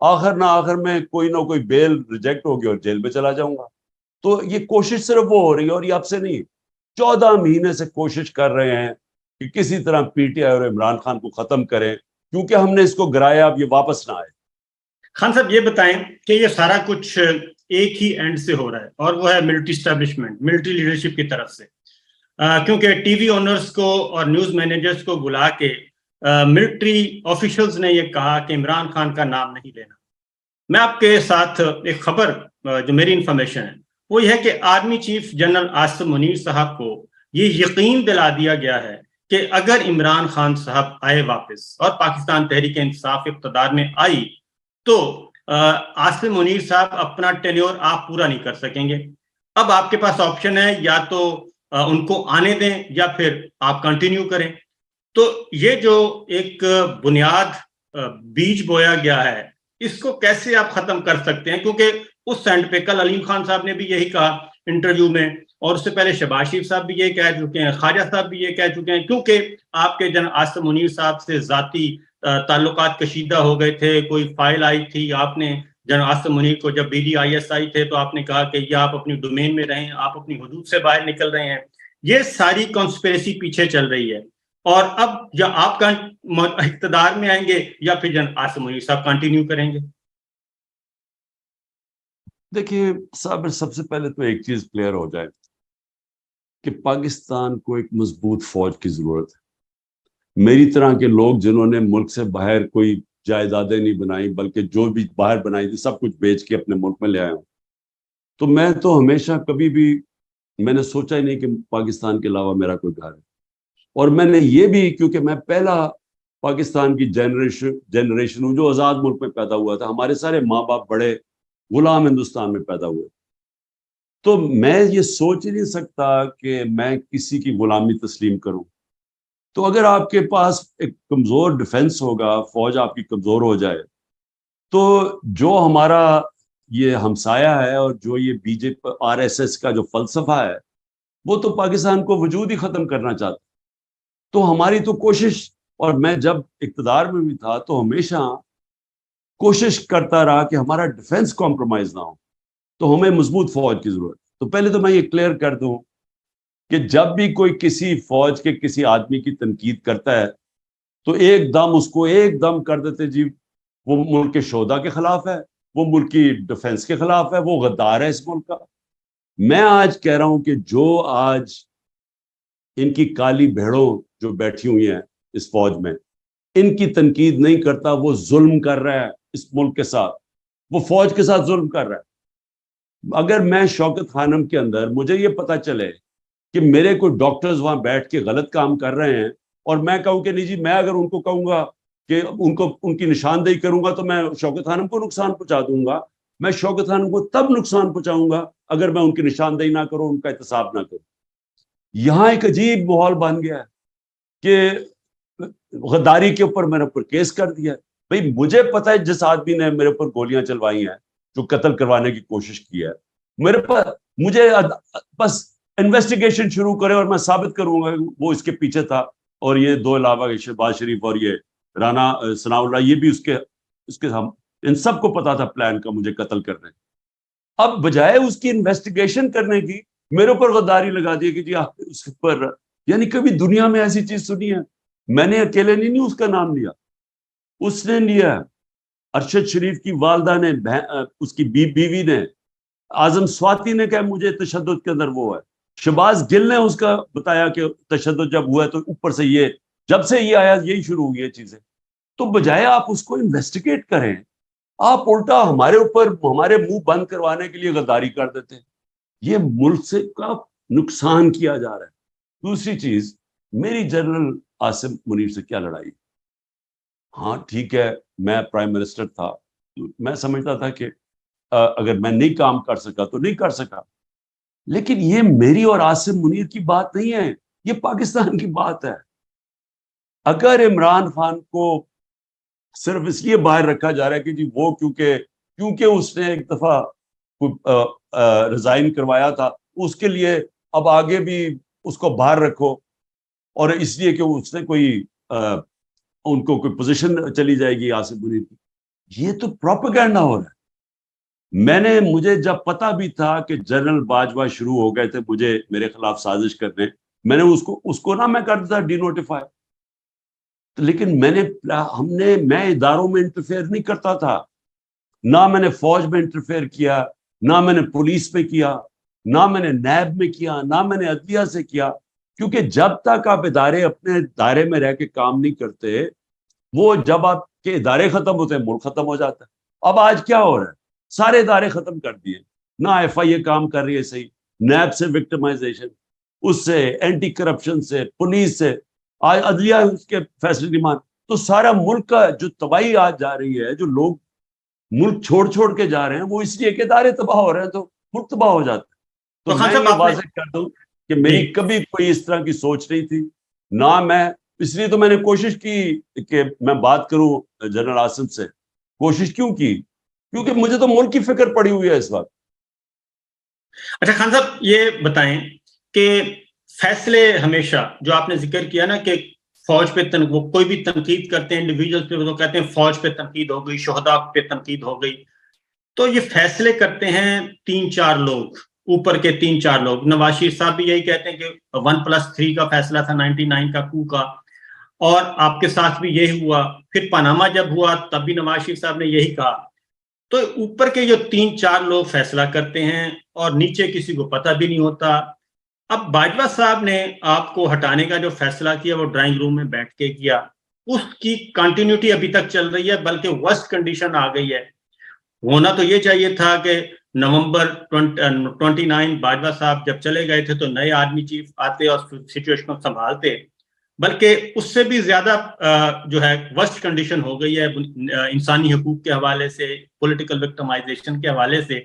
آخر نہ آخر میں کوئی نہ کوئی بیل ریجیکٹ ہوگی اور جیل میں چلا جاؤں گا. تو یہ کوشش صرف وہ ہو رہی ہے, اور یہ اب سے نہیں, 14 مہینے سے کوشش کر رہے ہیں کہ کسی طرح پی ٹی آئی اور عمران خان کو ختم کریں, کیونکہ ہم نے اس کو گرایا, اب یہ واپس نہ آئے. خان صاحب یہ بتائیں کہ یہ سارا کچھ ایک ہی اینڈ سے ہو رہا ہے, اور وہ ہے ملٹری اسٹیبلشمنٹ, ملٹری لیڈرشپ کی طرف سے, کیونکہ ٹی وی اونرز کو اور نیوز مینیجرز کو بلا کے ملٹری آفیشلز نے یہ کہا کہ عمران خان کا نام نہیں لینا. میں آپ کے ساتھ ایک خبر جو میری انفارمیشن ہے وہ یہ ہے کہ army chief general Asim Munir صاحب کو یہ یقین دلا دیا گیا ہے کہ اگر عمران خان صاحب آئے واپس اور پاکستان تحریک انصاف اقتدار میں آئی تو عاصم منیر صاحب اپنا ٹینیور آپ پورا نہیں کر سکیں گے. اب آپ کے پاس آپشن ہے, یا تو ان کو آنے دیں یا پھر آپ کنٹینیو کریں. تو یہ جو ایک بنیاد بیج بویا گیا ہے, اس کو کیسے آپ ختم کر سکتے ہیں؟ کیونکہ اس سینڈ پہ کل علیم خان صاحب نے بھی یہی کہا انٹرویو میں, اور اس سے پہلے شہباز شریف صاحب بھی یہ کہہ چکے ہیں, خواجہ صاحب بھی یہ کہہ چکے ہیں, کیونکہ آپ کے جنرل عاصم منیر صاحب سے ذاتی تعلقات کشیدہ ہو گئے تھے. کوئی فائل آئی تھی, آپ نے جنرل عاصم منیر کو جب BDIS تھے تو آپ نے کہا کہ یہ آپ اپنی ڈومین میں رہیں, آپ اپنی حدود سے باہر نکل رہے ہیں. یہ ساری کانسپریسی پیچھے چل رہی ہے, اور اب یا آپ کا اقتدار میں آئیں گے یا پھر جنرل عاصم منیر صاحب کنٹینیو کریں گے. دیکھیے صابر, سب سے پہلے تو ایک چیز کلیئر ہو جائے کہ پاکستان کو ایک مضبوط فوج کی ضرورت ہے. میری طرح کے لوگ جنہوں نے ملک سے باہر کوئی جائیدادیں نہیں بنائی, بلکہ جو بھی باہر بنائی تھی سب کچھ بیچ کے اپنے ملک میں لے آئے ہوں, تو میں تو ہمیشہ کبھی بھی میں نے سوچا ہی نہیں کہ پاکستان کے علاوہ میرا کوئی گھر ہے. اور میں نے یہ بھی, کیونکہ میں پہلا پاکستان کی جنریشن ہوں جو آزاد ملک میں پیدا ہوا تھا, ہمارے سارے ماں باپ بڑے غلام ہندوستان میں پیدا ہوئے, تو میں یہ سوچ ہی نہیں سکتا کہ میں کسی کی غلامی تسلیم کروں. تو اگر آپ کے پاس ایک کمزور ڈیفنس ہوگا, فوج آپ کی کمزور ہو جائے, تو جو ہمارا یہ ہمسایہ ہے اور جو یہ BJP RSS کا جو فلسفہ ہے وہ تو پاکستان کو وجود ہی ختم کرنا چاہتا. تو ہماری تو کوشش, اور میں جب اقتدار میں بھی تھا تو ہمیشہ کوشش کرتا رہا کہ ہمارا ڈیفنس کمپرومائز نہ ہو, تو ہمیں مضبوط فوج کی ضرورت. تو پہلے تو میں یہ کلیئر کر دوں کہ جب بھی کوئی کسی فوج کے کسی آدمی کی تنقید کرتا ہے تو ایک دم اس کو ایک دم کر دیتے جی وہ ملک کے شہدا کے خلاف ہے, وہ ملک کی ڈیفنس کے خلاف ہے, وہ غدار ہے اس ملک کا. میں آج کہہ رہا ہوں کہ جو آج ان کی کالی بھیڑوں جو بیٹھی ہوئی ہیں اس فوج میں, ان کی تنقید نہیں کرتا, وہ ظلم کر رہا ہے اس ملک کے ساتھ, وہ فوج کے ساتھ ظلم کر رہا ہے. اگر میں شوکت خانم کے اندر مجھے یہ پتا چلے کہ میرے کوئی ڈاکٹرز وہاں بیٹھ کے غلط کام کر رہے ہیں, اور میں کہوں کہ نہیں جی, میں اگر ان کو کہوں گا کہ ان کی نشاندہی کروں گا تو میں شوکت خانم کو نقصان پہنچا دوں گا. میں شوکت خانم کو تب نقصان پہنچاؤں گا اگر میں ان کی نشاندہی نہ کروں, ان کا احتساب نہ کروں. یہاں ایک عجیب ماحول بن گیا ہے کہ غداری کے اوپر میرے اوپر کیس کر دیا. بھئی مجھے پتا ہے جس آدمی نے میرے اوپر گولیاں چلوائی ہیں, جو قتل کروانے کی کوشش کی ہے, میرے پاس مجھے بس انویسٹیگیشن شروع کرے اور میں ثابت کروں گا وہ اس کے پیچھے تھا. اور یہ دو علاوہ شہباز شریف اور یہ رانا ثناء اللہ, یہ بھی اس کے ہم ان سب کو پتا تھا پلان کا مجھے قتل کرنے. اب بجائے اس کی انویسٹیگیشن کرنے کی میرے اوپر غداری لگا دی کہ جی آپ اس پر, یعنی کبھی دنیا میں ایسی چیز سنی ہے؟ میں نے اکیلے نہیں اس کا نام لیا, اس نے لیا, ارشد شریف کی والدہ نے, اس کی بیوی نے, اعظم سواتی نے کہا مجھے تشدد کے اندر وہ ہے, شہباز گل نے اس کا بتایا کہ تشدد جب ہوا ہے تو اوپر سے یہ, جب سے یہ آیا یہی شروع ہوئی ہے چیزیں. تو بجائے آپ اس کو انویسٹیگیٹ کریں, آپ الٹا ہمارے اوپر ہمارے منہ بند کروانے کے لیے غداری کر دیتے ہیں. یہ ملک سے کا نقصان کیا جا رہا ہے. دوسری چیز, میری جنرل عاصم منیر سے کیا لڑائی؟ ہاں ٹھیک ہے, میں پرائم منسٹر تھا, میں سمجھتا تھا کہ اگر میں نہیں کام کر سکا تو نہیں کر سکا, لیکن یہ میری اور عاصم منیر کی بات نہیں ہے, یہ پاکستان کی بات ہے. اگر عمران خان کو صرف اس لیے باہر رکھا جا رہا ہے کہ جی وہ کیونکہ اس نے ایک دفعہ ریزائن کروایا تھا, اس کے لیے اب آگے بھی اس کو باہر رکھو, اور اس لیے کہ اس نے ان کو کوئی پوزیشن چلی جائے گی عاصم منیر کی, یہ تو پروپیگنڈا ہو رہا ہے. مجھے جب پتا بھی تھا کہ جنرل باجوہ شروع ہو گئے تھے مجھے میرے خلاف سازش کرنے, میں نے اس کو نہ میں کر دیتا ڈی نوٹیفائی, لیکن میں اداروں میں انٹرفیئر نہیں کرتا تھا, نہ میں نے فوج میں انٹرفیئر کیا, نہ میں نے پولیس میں کیا, نہ میں نے نیب میں کیا, نہ میں نے عدلیہ سے کیا, کیونکہ جب تک آپ ادارے اپنے دائرے میں رہ کے کام نہیں کرتے, وہ جب آپ کے ادارے ختم ہوتے ہیں ملک ختم ہو جاتا ہے. اب آج کیا ہو رہا ہے, سارے ادارے ختم کر دیے, نہ ایف آئی اے کام کر رہی ہے صحیح, نیب سے وکٹمائزیشن, اس سے اینٹی کرپشن سے, پولیس سے, آج عدلیہ اس کے فیصلے نہیں مان, تو سارا ملک کا جو تباہی آج جا رہی ہے, جو لوگ ملک چھوڑ کے جا رہے ہیں, وہ اس لیے کہ ادارے تباہ ہو رہے ہیں تو ملک تباہ ہو جاتا ہے. تو خان میں صاحب یہ آپ نے واضح کر دوں کہ میری کبھی کوئی اس طرح کی سوچ نہیں تھی, نہ میں, اس لیے تو میں نے کوشش کی کہ میں بات کروں جنرل عاصم سے. کوشش کیوں کی؟ کیونکہ مجھے تو ملک کی فکر پڑی ہوئی ہے اس وقت. اچھا خان صاحب یہ بتائیں کہ فیصلے ہمیشہ جو آپ نے ذکر کیا نا کہ فوج پہ کوئی بھی تنقید کرتے ہیں انڈیویجول پہ, وہ کہتے ہیں فوج پہ تنقید ہو گئی, شہداء پہ تنقید ہو گئی, تو یہ فیصلے کرتے ہیں 3-4 لوگ, اوپر کے 3-4 لوگ. نواز شریف صاحب بھی یہی کہتے ہیں کہ 1+3 کا فیصلہ تھا 99 کا کو کا, اور آپ کے ساتھ بھی یہی ہوا. پھر پاناما جب ہوا تب بھی نواز شریف صاحب نے یہی کہا. تو اوپر کے جو 3-4 لوگ فیصلہ کرتے ہیں اور نیچے کسی کو پتہ بھی نہیں ہوتا. اب باجوہ صاحب نے آپ کو ہٹانے کا جو فیصلہ کیا وہ ڈرائنگ روم میں بیٹھ کے کیا, اس کی کنٹینیوٹی ابھی تک چل رہی ہے, بلکہ ورسٹ کنڈیشن آ گئی ہے. ہونا تو یہ چاہیے تھا کہ نومبر 29 باجوہ صاحب جب چلے گئے تھے تو نئے آرمی چیف آتے اور سچویشن کو سنبھالتے, بلکہ اس سے بھی زیادہ جو ہے ورسٹ کنڈیشن ہو گئی ہے انسانی حقوق کے حوالے سے, پولیٹیکل وکٹمائزیشن کے حوالے سے.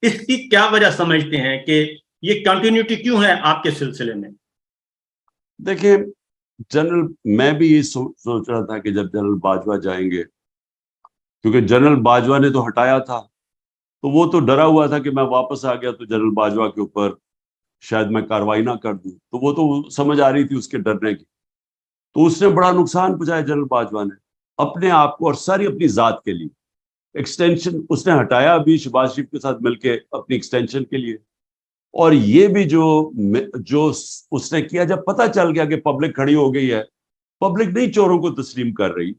اس کی کیا وجہ سمجھتے ہیں کہ یہ کنٹینیوٹی کیوں ہے آپ کے سلسلے میں؟ دیکھیں جنرل, میں بھی یہ سوچ رہا تھا کہ جب جنرل باجوہ جائیں گے, کیونکہ جنرل باجوہ نے تو ہٹایا تھا, تو وہ تو ڈرا ہوا تھا کہ میں واپس آ گیا تو جنرل باجوہ کے اوپر شاید میں کاروائی نہ کر دوں, تو وہ تو سمجھ آ رہی تھی اس کے ڈرنے کی. تو اس نے بڑا نقصان پہنچایا جنرل باجوہ نے اپنے آپ کو اور ساری اپنی ذات کے لیے. ایکسٹینشن اس نے ہٹایا ابھی شہباز شریف کے ساتھ مل کے اپنی ایکسٹینشن کے لیے, اور یہ بھی جو اس نے کیا, جب پتہ چل گیا کہ پبلک کھڑی ہو گئی ہے, پبلک نہیں چوروں کو تسلیم کر رہی,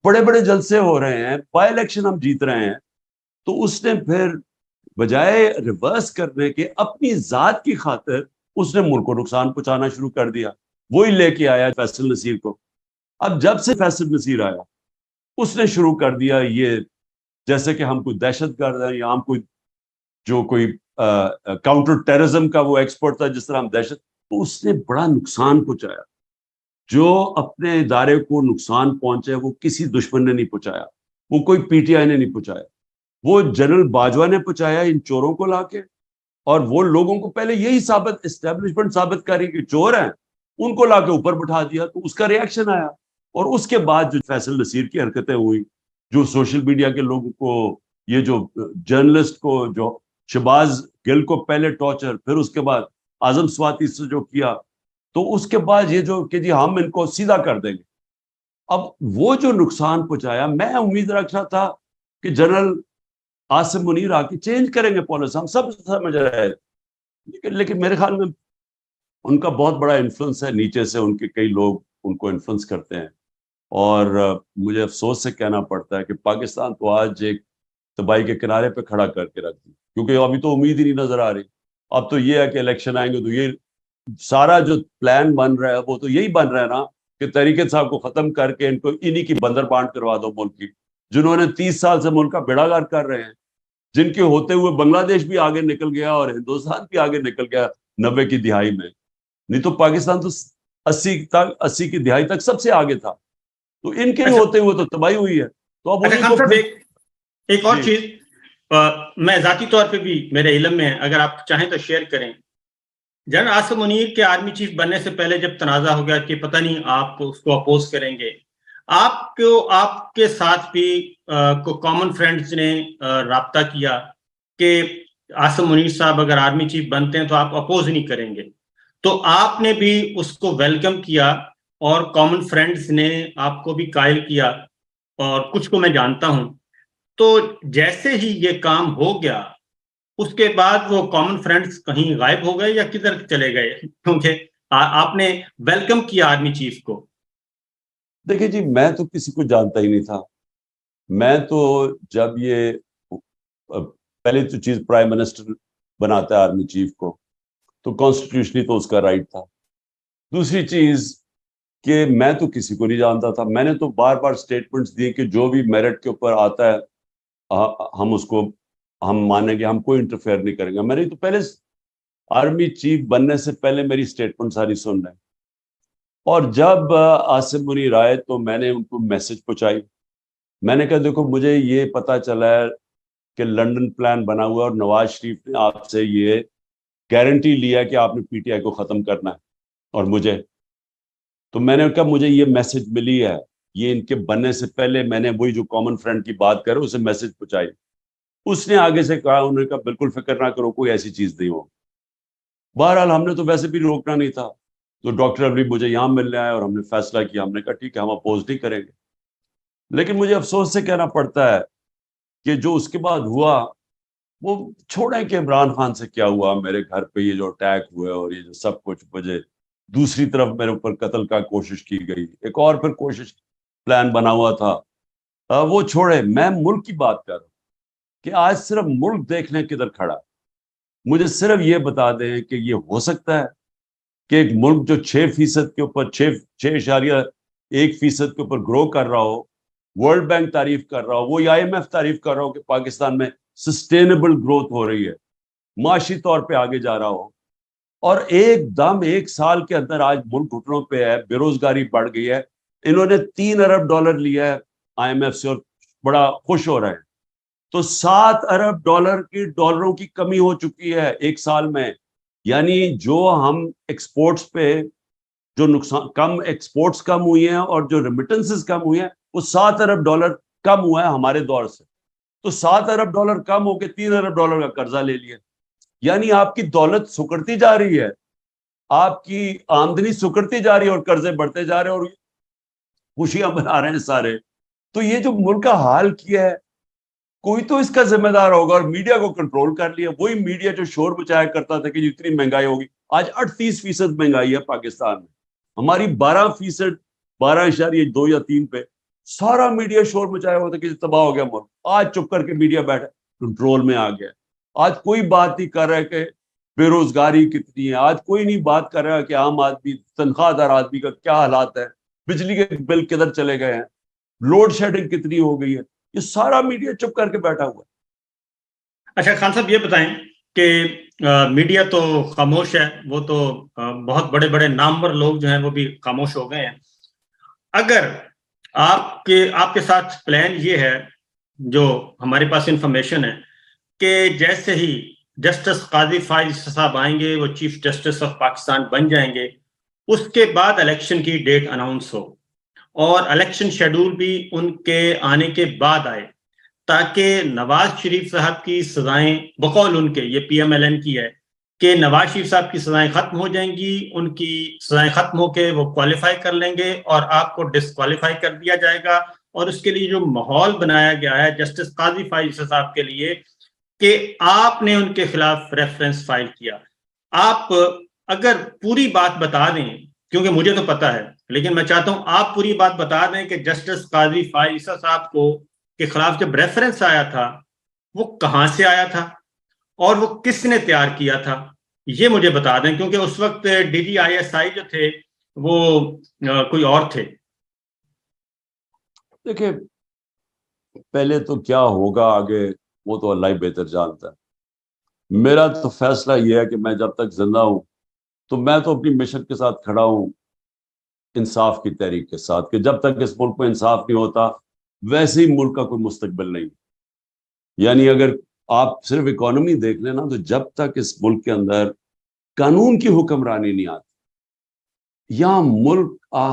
بڑے بڑے جلسے ہو رہے ہیں, بائی الیکشن ہم جیت رہے ہیں, تو اس نے پھر بجائے ریورس کرنے کے اپنی ذات کی خاطر اس نے ملک کو نقصان پہنچانا شروع کر دیا. وہی لے کے آیا فیصل نصیر کو. اب جب سے فیصل نصیر آیا اس نے شروع کر دیا یہ, جیسے کہ ہم کوئی دہشت گرد ہیں یا ہم کوئی کاؤنٹر ٹیررزم کا وہ ایکسپرٹ تھا جس طرح ہم دہشت, تو اس نے بڑا نقصان پہنچایا. جو اپنے ادارے کو نقصان پہنچے وہ کسی دشمن نے نہیں پہنچایا, وہ کوئی پی ٹی آئی نے نہیں پہنچایا, وہ جنرل باجوہ نے پہنچایا ان چوروں کو لا کے. اور وہ لوگوں کو پہلے یہی اسٹیبلشمنٹ ثابت کر رہی کہ چور ہیں, ان کو لا کے اوپر بٹھا دیا, تو اس کا ریاکشن آیا. اور اس کے بعد جو فیصل نصیر کی حرکتیں ہوئی, جو سوشل میڈیا کے لوگوں کو, یہ جو جرنلسٹ کو, جو شہباز گل کو پہلے ٹارچر, پھر اس کے بعد اعظم سواتی سے جو کیا, تو اس کے بعد یہ جو کہ جی ہم ان کو سیدھا کر دیں گے. اب وہ جو نقصان پہنچایا, میں امید رکھا تھا کہ جنرل عاصم منیر آ کے چینج کریں گے پالیسی, ہم سب سمجھ رہے ہیں, لیکن میرے خیال میں ان کا بہت بڑا انفلوئنس ہے نیچے سے, ان کے کئی لوگ ان کو انفلوئنس کرتے ہیں. اور مجھے افسوس سے کہنا پڑتا ہے کہ پاکستان تو آج ایک تباہی کے کنارے پہ کھڑا کر کے رکھ دی, کیونکہ ابھی تو امید ہی نہیں نظر آ رہی. اب تو یہ ہے کہ الیکشن آئیں گے تو یہ سارا جو پلان بن رہا ہے وہ تو یہی بن رہا ہے نا کہ تحریک انصاف کو ختم کر کے ان کو انہی کی بندر بانٹ کروا دو ملک کی, جنہوں نے 30 سال سے ملک کا بیڑا گرک کر رہے ہیں, جن کے ہوتے ہوئے بنگلہ دیش بھی آگے نکل گیا اور ہندوستان بھی آگے نکل گیا 90 کی دہائی میں. نہیں تو پاکستان تو 80 کی دہائی تک سب سے آگے تھا, تو ان کے ہوتے ہوئے تو تباہی ہوئی ہے. تو اب انہیں کو ایک اور چیز میں ذاتی طور پہ بھی میرے علم میں ہے, اگر آپ چاہیں تو شیئر کریں. جنرل عاصم منیر کے آرمی چیف بننے سے پہلے جب تنازع ہو گیا کہ پتہ نہیں آپ اس کو اپوز کریں گے, آپ کے ساتھ بھی کو کامن فرینڈز نے رابطہ کیا کہ عاصم منیر صاحب اگر آرمی چیف بنتے ہیں تو آپ اپوز نہیں کریں گے, تو آپ نے بھی اس کو ویلکم کیا اور کامن فرینڈز نے آپ کو بھی قائل کیا, اور کچھ کو میں جانتا ہوں. تو جیسے ہی یہ کام ہو گیا اس کے بعد وہ کامن فرینڈز کہیں غائب ہو گئے یا کدھر چلے گئے؟ کیونکہ آپ نے ویلکم کیا آرمی چیف کو. دیکھیں جی، میں تو کسی کو جانتا ہی نہیں تھا. میں تو جب یہ پہلے تو چیز پرائم منسٹر بناتا ہے آرمی چیف کو، تو کانسٹیٹیوشنلی تو اس کا رائٹ تھا. دوسری چیز کہ میں تو کسی کو نہیں جانتا تھا. میں نے تو بار بار سٹیٹمنٹس دیے کہ جو بھی میرٹ کے اوپر آتا ہے ہم اس کو ہم مانیں گے، ہم کوئی انٹرفیئر نہیں کریں گے. میں نے تو پہلے آرمی چیف بننے سے پہلے میری سٹیٹمنٹ ساری سن رہے ہیں. اور جب عاصم منیر آئے تو میں نے ان کو میسج پہنچائی. میں نے کہا دیکھو مجھے یہ پتا چلا ہے کہ لنڈن پلان بنا ہوا اور نواز شریف نے آپ سے یہ گارنٹی لیا کہ آپ نے پی ٹی آئی کو ختم کرنا ہے اور مجھے. تو میں نے کہا مجھے یہ میسج ملی ہے، یہ ان کے بننے سے پہلے میں نے وہی جو کامن فرینڈ کی بات کرے اسے میسج پہنچائی. اس نے آگے سے کہا، انہوں نے کہا بالکل فکر نہ کرو، کوئی ایسی چیز نہیں ہو. بہرحال ہم نے تو ویسے بھی روکنا نہیں تھا. تو ڈاکٹر ابری مجھے یہاں ملنے آئے اور ہم نے فیصلہ کیا. ہم نے کہا ٹھیک ہے، ہم اپوز نہیں کریں گے. لیکن مجھے افسوس سے کہنا پڑتا ہے کہ جو اس کے بعد ہوا وہ چھوڑیں کہ عمران خان سے کیا ہوا، میرے گھر پہ یہ جو اٹیک ہوئے اور یہ جو سب کچھ، مجھے دوسری طرف میرے اوپر قتل کا کوشش کی گئی، ایک اور پھر کوشش پلان بنا ہوا تھا. وہ چھوڑے، میں ملک کی بات کر رہا ہوں کہ آج صرف ملک دیکھنے کدھر کھڑا. مجھے صرف یہ بتا دیں کہ یہ ہو سکتا ہے کہ ایک ملک جو 6% کے اوپر 6.1% کے اوپر گرو کر رہا ہو، ورلڈ بینک تعریف کر رہا ہو، وہ IMF تعریف کر رہا ہو کہ پاکستان میں سسٹینیبل گروتھ ہو رہی ہے، معاشی طور پہ آگے جا رہا ہو، اور ایک دم 1 سال کے اندر آج ملک گھٹنوں پہ ہے، بے روزگاری بڑھ گئی ہے. انہوں نے $3 ارب لیا ہے IMF سے اور بڑا خوش ہو رہے ہیں. تو $7 ارب کی ڈالروں کی کمی ہو چکی ہے 1 سال میں. یعنی جو ہم ایکسپورٹس پہ جو نقصان کم، ایکسپورٹس کم ہوئی ہیں اور جو ریمیٹنسز کم ہوئی ہیں، وہ $7 ارب کم ہوا ہے ہمارے دور سے. تو $7 ارب کم ہو کے $3 ارب کا قرضہ لے لیا. یعنی آپ کی دولت سکڑتی جا رہی ہے، آپ کی آمدنی سکڑتی جا رہی ہے اور قرضے بڑھتے جا رہے ہیں اور خوشیاں منا رہے ہیں سارے. تو یہ جو ملک کا حال کیا ہے، کوئی تو اس کا ذمہ دار ہوگا، اور میڈیا کو کنٹرول کر لیا. وہی میڈیا جو شور مچایا کرتا تھا کہ جتنی مہنگائی ہوگی، آج 38% مہنگائی ہے پاکستان میں. ہماری 12%، 12.2 یا 3 پہ سارا میڈیا شور مچایا ہوا تھا کہ تباہ ہو گیا ملک. آج چپ کر کے میڈیا بیٹھا کنٹرول میں آ گیا. آج کوئی بات نہیں کر رہا کہ بے روزگاری کتنی ہے. آج کوئی نہیں بات کر رہا کہ عام آدمی، تنخواہ دار آدمی کا کیا حالات ہے، بجلی کے بل کدھر چلے گئے ہیں، لوڈ شیڈنگ کتنی ہو گئی ہے. یہ سارا میڈیا چپ کر کے بیٹھا ہوا ہے. اچھا خان صاحب، یہ بتائیں کہ میڈیا تو خاموش ہے، وہ تو بہت بڑے بڑے نامور لوگ جو ہیں وہ بھی خاموش ہو گئے ہیں. اگر آپ کے ساتھ پلان یہ ہے، جو ہمارے پاس انفارمیشن ہے، کہ جیسے ہی جسٹس قاضی فائز صاحب آئیں گے، وہ چیف جسٹس آف پاکستان بن جائیں گے، اس کے بعد الیکشن کی ڈیٹ اناؤنس ہو اور الیکشن شیڈول بھی ان کے آنے کے بعد آئے، تاکہ نواز شریف صاحب کی سزائیں، بقول ان کے، یہ PMLN کی ہے کہ نواز شریف صاحب کی سزائیں ختم ہو جائیں گی، ان کی سزائیں ختم ہو کے وہ کوالیفائی کر لیں گے اور آپ کو ڈسکوالیفائی کر دیا جائے گا. اور اس کے لیے جو ماحول بنایا گیا ہے جسٹس قاضی فائز صاحب کے لیے کہ آپ نے ان کے خلاف ریفرنس فائل کیا. آپ اگر پوری بات بتا دیں، کیونکہ مجھے تو پتا ہے لیکن میں چاہتا ہوں آپ پوری بات بتا دیں کہ جسٹس قاضی فائز صاحب کو کے خلاف جب ریفرنس آیا تھا وہ کہاں سے آیا تھا اور وہ کس نے تیار کیا تھا، یہ مجھے بتا دیں، کیونکہ اس وقت DGISI جو تھے وہ کوئی اور تھے. دیکھیں، پہلے تو کیا ہوگا آگے وہ تو اللہ ہی بہتر جانتا ہے. میرا تو فیصلہ یہ ہے کہ میں جب تک زندہ ہوں تو میں تو اپنی مشن کے ساتھ کھڑا ہوں، انصاف کی تحریک کے ساتھ، کہ جب تک اس ملک کو انصاف نہیں ہوتا ویسے ہی ملک کا کوئی مستقبل نہیں. یعنی اگر آپ صرف اکانومی دیکھ لیں نا، تو جب تک اس ملک کے اندر قانون کی حکمرانی نہیں آتی، یا ملک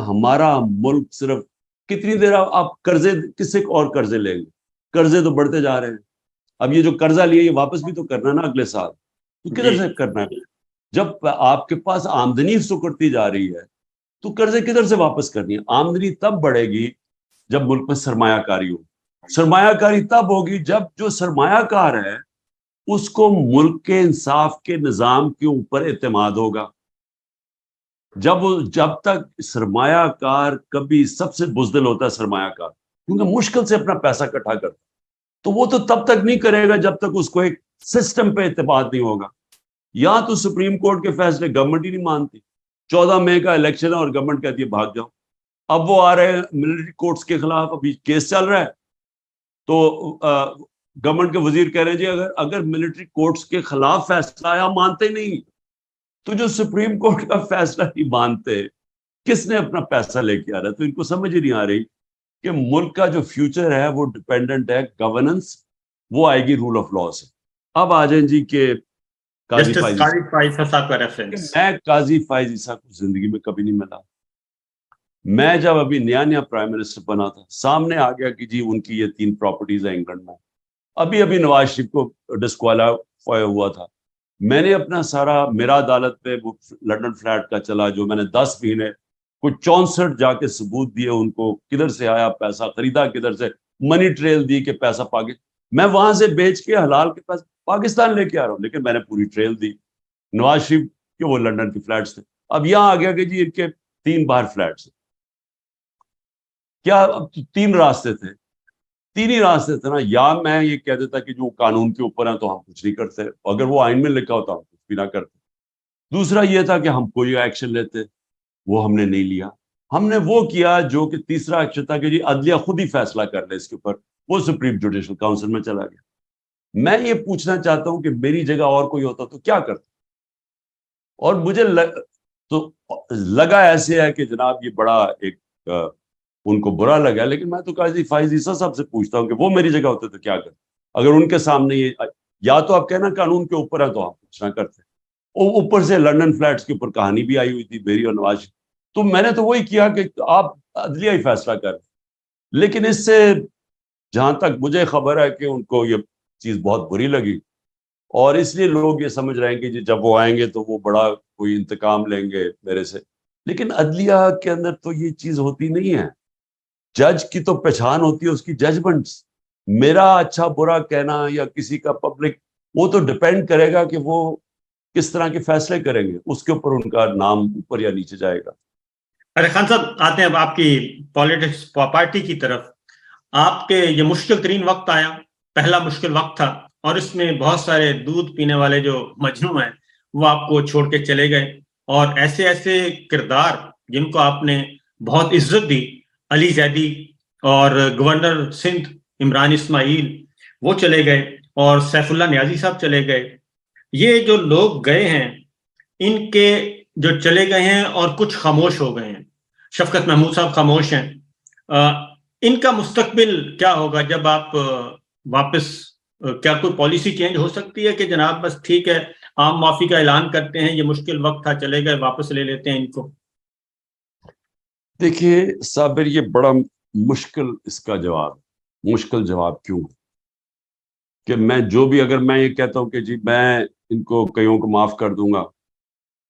ہمارا ملک صرف کتنی دیر آپ قرضے کس سے اور قرضے لیں گے، قرضے تو بڑھتے جا رہے ہیں. اب یہ جو قرضہ لیا یہ واپس بھی تو کرنا نا اگلے سال، تو کدھر سے کرنا ہے؟ جب آپ کے پاس آمدنی سکڑتی جا رہی ہے تو قرضے کدھر سے واپس کرنی ہے؟ آمدنی تب بڑھے گی جب ملک میں سرمایہ کاری ہو. سرمایہ کاری تب ہوگی جب جو سرمایہ کار ہے اس کو ملک کے انصاف کے نظام کے اوپر اعتماد ہوگا. جب تک سرمایہ کار کبھی سب سے بزدل ہوتا ہے سرمایہ کار، کیونکہ مشکل سے اپنا پیسہ اکٹھا کرتا، تو وہ تو تب تک نہیں کرے گا جب تک اس کو ایک سسٹم پہ اعتماد نہیں ہوگا. یا تو سپریم کورٹ کے فیصلے گورنمنٹ ہی نہیں مانتی. 14 مئی کا الیکشن ہے اور گورنمنٹ کہتی ہے بھاگ جاؤ. اب وہ آ رہے ہیں ملٹری کورٹس کے خلاف، ابھی کیس چل رہا ہے، تو گورنمنٹ کے وزیر کہہ رہے ہیں جی اگر ملٹری کورٹس کے خلاف فیصلہ آیا مانتے نہیں، تو جو سپریم کورٹ کا فیصلہ نہیں مانتے کس نے اپنا پیسہ لے کے آ رہا ہے؟ تو ان کو سمجھ ہی نہیں آ رہی کہ ملک کا جو فیوچر ہے وہ ڈپینڈنٹ ہے گورننس، وہ آئے گی رول آف لا سے. اب آ جائیں جی کہ قاضی فائز صاحب کا ریفرنس. میں قاضی فائز عیسیٰ کو زندگی میں کبھی نہیں ملا. میں جب ابھی نیا پرائم منسٹر بنا تھا، سامنے آ گیا کہ جی ان کی یہ 3 پراپرٹیز ہیں انگلینڈ میں. ابھی نواز شریف کو ڈسکوالیفائی ہوا تھا. میں نے اپنا سارا میرا عدالت پہ وہ لنڈن فلیٹ کا چلا، جو میں نے 10 مہینے کوئی 64 جا کے ثبوت دیے ان کو، کدھر سے آیا پیسہ، خریدا کدھر سے، منی ٹریل دی کہ پیسہ میں وہاں سے بیچ کے حلال کے پیسے پاکستان لے کے آ رہا ہوں، لیکن میں نے پوری ٹریل دی. نواز شریف کے وہ لنڈن کے فلیٹس تھے. اب یہاں آ گیا کہ جی ان کے 3 باہر فلیٹس. کیا اب 3 راستے تھے، 3 ہی راستے تھے نا. یا میں یہ کہہ دیتا کہ جو قانون کے اوپر ہیں تو ہم کچھ نہیں کرتے، اگر وہ آئین میں لکھا ہوتا ہم کچھ بھی نہ کرتے. دوسرا یہ تھا کہ ہم کوئی ایکشن لیتے، وہ ہم نے نہیں لیا. ہم نے وہ کیا جو کہ تیسرا ایکشن تھا کہ جی عدلیہ خود ہی فیصلہ کر لے اس کے اوپر، وہ سپریم جوڈیشل کاؤنسل میں چلا گیا. میں یہ پوچھنا چاہتا ہوں کہ میری جگہ اور کوئی ہوتا تو کیا کرتا؟ اور مجھے لگا ایسے ہے کہ جناب یہ بڑا ایک ان کو برا لگا، لیکن میں تو قاضی فائز عیسیٰ صاحب سے پوچھتا ہوں کہ وہ میری جگہ ہوتے تو کیا کرتے. اگر ان کے سامنے یہ، یا تو آپ کہنا قانون کے اوپر ہے تو آپ کچھ نہ کرتے. اوپر سے لنڈن فلیٹس کے اوپر کہانی بھی آئی ہوئی تھی میری اور نواز شریف، تو میں نے تو وہی کیا کہ آپ عدلیہ ہی فیصلہ کر. لیکن اس سے جہاں تک مجھے خبر ہے کہ ان کو یہ چیز بہت بری لگی، اور اس لیے لوگ یہ سمجھ رہے ہیں کہ جب وہ آئیں گے تو وہ بڑا کوئی انتقام لیں گے میرے سے. لیکن عدلیہ کے اندر تو یہ چیز ہوتی نہیں ہے. جج کی تو پہچان ہوتی ہے اس کی ججمنٹس. میرا اچھا برا کہنا یا کسی کا پبلک، وہ تو ڈپینڈ کرے گا کہ وہ کس طرح کے فیصلے کریں گے، اس کے اوپر ان کا نام اوپر یا نیچے جائے گا. ارے خان صاحب، آتے ہیں اب آپ کی پالیٹکس پارٹی کی طرف. آپ کے یہ مشکل ترین وقت آیا، پہلا مشکل وقت تھا، اور اس میں بہت سارے دودھ پینے والے جو مجنوں ہیں وہ آپ کو چھوڑ کے چلے گئے، اور ایسے ایسے کردار جن کو آپ نے بہت عزت دی، علی زیدی اور گورنر سندھ عمران اسماعیل، وہ چلے گئے، اور سیف اللہ نیازی صاحب چلے گئے. یہ جو لوگ گئے ہیں، ان کے جو چلے گئے ہیں اور کچھ خاموش ہو گئے ہیں. شفقت محمود صاحب خاموش ہیں. ان کا مستقبل کیا ہوگا جب آپ واپس؟ کیا کوئی پالیسی چینج ہو سکتی ہے کہ جناب بس ٹھیک ہے، عام معافی کا اعلان کرتے ہیں، یہ مشکل وقت تھا، چلے گئے، واپس لے لیتے ہیں ان کو؟ دیکھیے صابر، یہ بڑا مشکل اس کا جواب. مشکل جواب کیوں؟ کہ میں جو بھی، اگر میں یہ کہتا ہوں کہ جی میں ان کو کئیوں کو معاف کر دوں گا،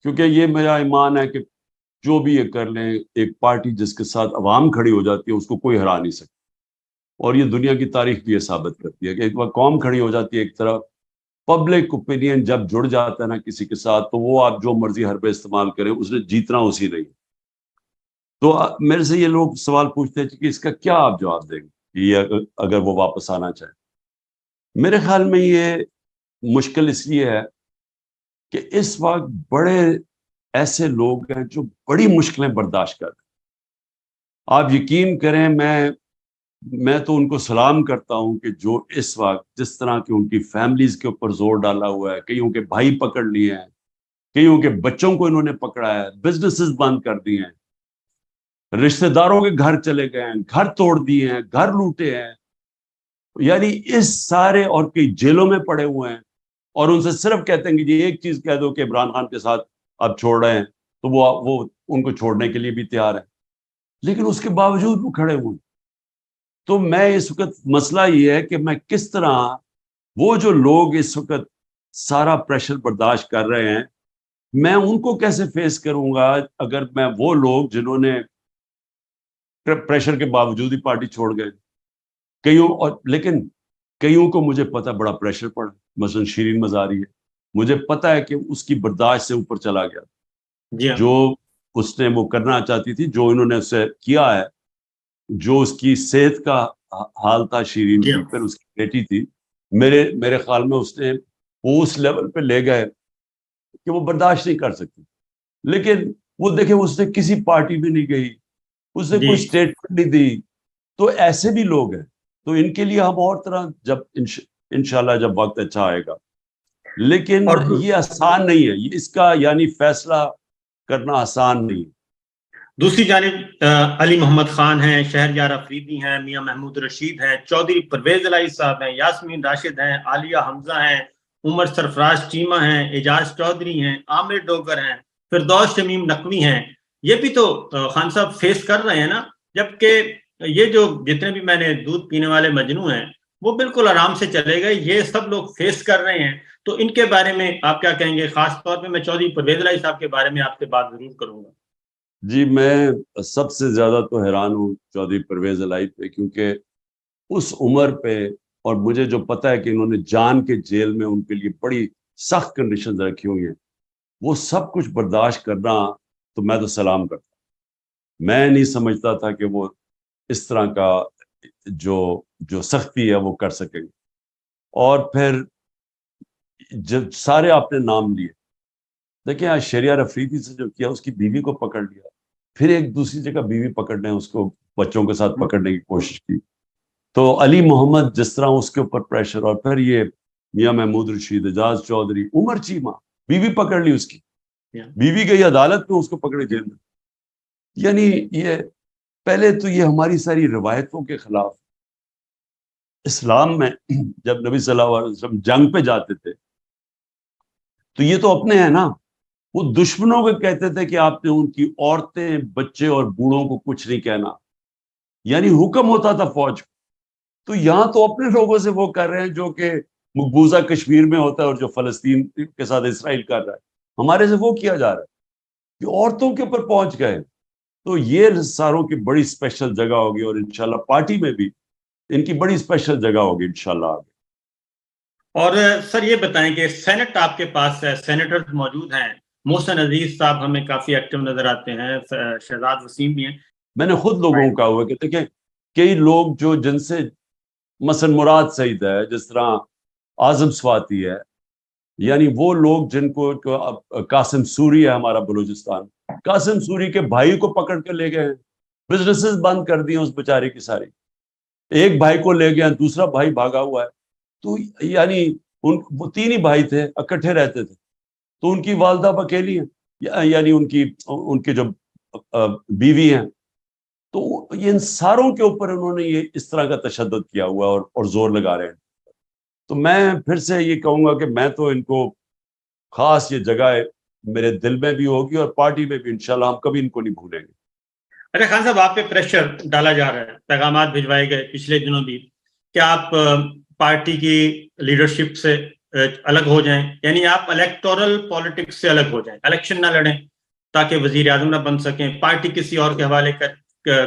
کیونکہ یہ میرا ایمان ہے کہ جو بھی یہ کر لیں، ایک پارٹی جس کے ساتھ عوام کھڑی ہو جاتی ہے اس کو کوئی ہرا نہیں سکتا. اور یہ دنیا کی تاریخ بھی یہ ثابت کرتی ہے کہ ایک بار قوم کھڑی ہو جاتی ہے ایک طرف، پبلک اوپینین جب جڑ جاتا ہے نا کسی کے ساتھ، تو وہ آپ جو مرضی حربے استعمال کریں، اس نے جیتنا اسی نہیں. تو میرے سے یہ لوگ سوال پوچھتے ہیں کہ اس کا کیا آپ جواب دیں گے یہ اگر وہ واپس آنا چاہیں. میرے خیال میں یہ مشکل اس لیے ہے کہ اس وقت بڑے ایسے لوگ ہیں جو بڑی مشکلیں برداشت کر رہے ہیں. آپ یقین کریں، میں تو ان کو سلام کرتا ہوں کہ جو اس وقت جس طرح کی ان کی فیملیز کے اوپر زور ڈالا ہوا ہے، کئیوں کے بھائی پکڑ لیے ہیں، کئیوں کے بچوں کو انہوں نے پکڑا ہے، بزنسز بند کر دیے ہیں، رشتہ داروں کے گھر چلے گئے ہیں، گھر توڑ دیے ہیں، گھر لوٹے ہیں. یعنی اس سارے، اور کئی جیلوں میں پڑے ہوئے ہیں، اور ان سے صرف کہتے ہیں کہ جی ایک چیز کہہ دو کہ عمران خان کے ساتھ اب چھوڑ رہے ہیں، تو وہ ان کو چھوڑنے کے لیے بھی تیار ہے، لیکن اس کے باوجود وہ کھڑے ہوئے. تو میں اس وقت مسئلہ یہ ہے کہ میں کس طرح وہ جو لوگ اس وقت سارا پریشر برداشت کر رہے ہیں، میں ان کو کیسے فیس کروں گا اگر میں وہ لوگ جنہوں نے پریشر کے باوجود ہی پارٹی چھوڑ گئے. لیکن کئیوں کو مجھے پتا بڑا پریشر پڑا، مثلا شیرین مزاری ہے، مجھے پتا ہے کہ اس کی برداشت سے اوپر چلا گیا، جی ہاں، جو اس نے وہ کرنا چاہتی تھی، جو انہوں نے اسے کیا ہے، جو اس کی صحت کا حال تھا شیرین جی کی، ہاں، پھر اس کی بیٹی تھی، میرے خیال میں اس نے وہ اس لیول پہ لے گئے کہ وہ برداشت نہیں کر سکتی. لیکن وہ دیکھیں اس نے کسی پارٹی میں نہیں گئی، اس نے جی کوئی اسٹیٹمنٹ نہیں دی. تو ایسے بھی لوگ ہیں، تو ان کے لیے ہم اور طرح جب انشاءاللہ جب وقت اچھا آئے گا. لیکن اور یہ آسان نہیں ہے، اس کا یعنی فیصلہ کرنا آسان نہیں ہے. دوسری جانب علی محمد خان ہیں، شہریار افریدی ہیں، میاں محمود رشید ہیں، چودھری پرویز الہی صاحب ہیں، یاسمین راشد ہیں، عالیہ حمزہ ہیں، عمر سرفراز چیمہ ہیں، اعجاز چودھری ہیں، عامر ڈوگر ہیں، فردوس شمیم نقوی ہیں. یہ بھی تو خان صاحب فیس کر رہے ہیں نا، جبکہ یہ جو جتنے بھی میں نے دودھ پینے والے مجنو ہیں وہ بالکل آرام سے چلے گئے، یہ سب لوگ فیس کر رہے ہیں. تو ان کے بارے میں آپ کیا کہیں گے؟ خاص طور پہ میں چودھری پرویز الہی صاحب کے بارے میں آپ سے بات ضرور کروں گا. جی، میں سب سے زیادہ تو حیران ہوں چودھری پرویز الہی پہ، کیونکہ اس عمر پہ، اور مجھے جو پتا ہے کہ انہوں نے جان کے جیل میں ان کے لیے بڑی سخت کنڈیشنز رکھی ہوئی ہیں، وہ سب کچھ برداشت کرنا، تو میں تو سلام کرتا. میں نہیں سمجھتا تھا کہ وہ اس طرح کا جو سختی ہے وہ کر سکیں گے. اور پھر جب سارے آپ نے نام لیے، دیکھیں آج شہریار افریدی سے جو کیا، اس کی بیوی کو پکڑ لیا، پھر ایک دوسری جگہ بیوی پکڑنے، اس کو بچوں کے ساتھ پکڑنے کی کوشش کی. تو علی محمد جس طرح اس کے اوپر پریشر، اور پھر یہ میاں محمود رشید، اعجاز چودھری، عمر چیمہ، بیوی پکڑ لی اس کی، بیوی گئی عدالت میں، اس کو پکڑے جیل میں. یعنی یہ پہلے تو یہ ہماری ساری روایتوں کے خلاف. اسلام میں جب نبی صلی اللہ علیہ وسلم جنگ پہ جاتے تھے تو یہ تو اپنے ہیں نا، وہ دشمنوں کو کہتے تھے کہ آپ نے ان کی عورتیں، بچے اور بوڑھوں کو کچھ نہیں کہنا، یعنی حکم ہوتا تھا فوج کو. تو یہاں تو اپنے لوگوں سے وہ کر رہے ہیں جو کہ مقبوضہ کشمیر میں ہوتا ہے، اور جو فلسطین کے ساتھ اسرائیل کر رہا ہے، ہمارے سے وہ کیا جا رہا ہے کہ عورتوں کے اوپر پہنچ گئے. تو یہ ساروں کی بڑی اسپیشل جگہ ہوگی، اور انشاءاللہ پارٹی میں بھی ان کی بڑی اسپیشل جگہ ہوگی انشاءاللہ. اور سر یہ بتائیں کہ سینٹ آپ کے پاس ہے، سینیٹرز موجود ہیں، محسن عزیز صاحب ہمیں کافی ایکٹیو نظر آتے ہیں، شہزاد وسیم بھی ہیں. میں نے خود لوگوں کو کہا ہوا کہ دیکھیں کئی لوگ جو جن سے مثلا مراد سعید ہے، جس طرح اعظم سواتی ہے، یعنی وہ لوگ جن کو قاسم سوری ہے ہمارا بلوچستان، قاسم سوری کے بھائی کو پکڑ کے لے گئے ہیں، بزنسز بند کر دی اس بیچارے کی ساری. ایک بھائی کو لے گئے، دوسرا بھائی بھاگا ہوا ہے. تو یعنی وہ تین ہی بھائی تھے، اکٹھے رہتے تھے، تو ان کی والدہ اکیلی ہیں، یعنی ان کی جو بیوی ہیں. تو یہ ان ساروں کے اوپر انہوں نے یہ اس طرح کا تشدد کیا ہوا اور زور لگا رہے ہیں. تو میں پھر سے یہ کہوں گا کہ میں تو ان کو خاص یہ جگہ میرے دل میں بھی ہوگی، اور پارٹی میں بھی انشاءاللہ ہم کبھی ان کو نہیں بھولیں گے. اچھا خان صاحب، آپ پہ پریشر ڈالا جا رہا ہے، پیغامات بھجوائے گئے پچھلے دنوں بھی کہ آپ پارٹی کی لیڈرشپ سے الگ ہو جائیں، یعنی آپ الیکٹورل پالیٹکس سے الگ ہو جائیں، الیکشن نہ لڑیں تاکہ وزیر اعظم نہ بن سکیں، پارٹی کسی اور کے حوالے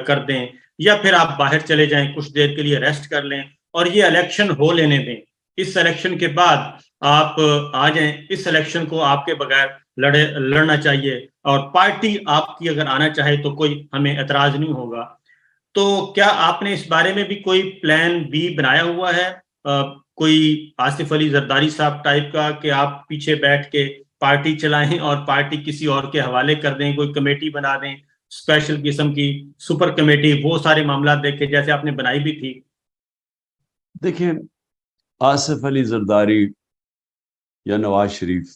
کر دیں، یا پھر آپ باہر چلے جائیں، کچھ دیر کے لیے ریسٹ کر لیں اور یہ الیکشن ہو لینے دیں. اس الیکشن کے بعد آپ آ جائیں، اس الیکشن کو آپ کے بغیر لڑنا چاہیے، اور پارٹی آپ کی اگر آنا چاہے تو کوئی ہمیں اعتراض نہیں ہوگا. تو کیا آپ نے اس بارے میں بھی کوئی پلان بی بنایا ہوا ہے، کوئی آصف علی زرداری صاحب ٹائپ کا، کہ آپ پیچھے بیٹھ کے پارٹی چلائیں اور پارٹی کسی اور کے حوالے کر دیں، کوئی کمیٹی بنا دیں اسپیشل قسم کی، سپر کمیٹی، وہ سارے معاملات دیکھ کے جیسے آپ نے بنائی بھی تھی؟ دیکھیں آصف علی زرداری یا نواز شریف،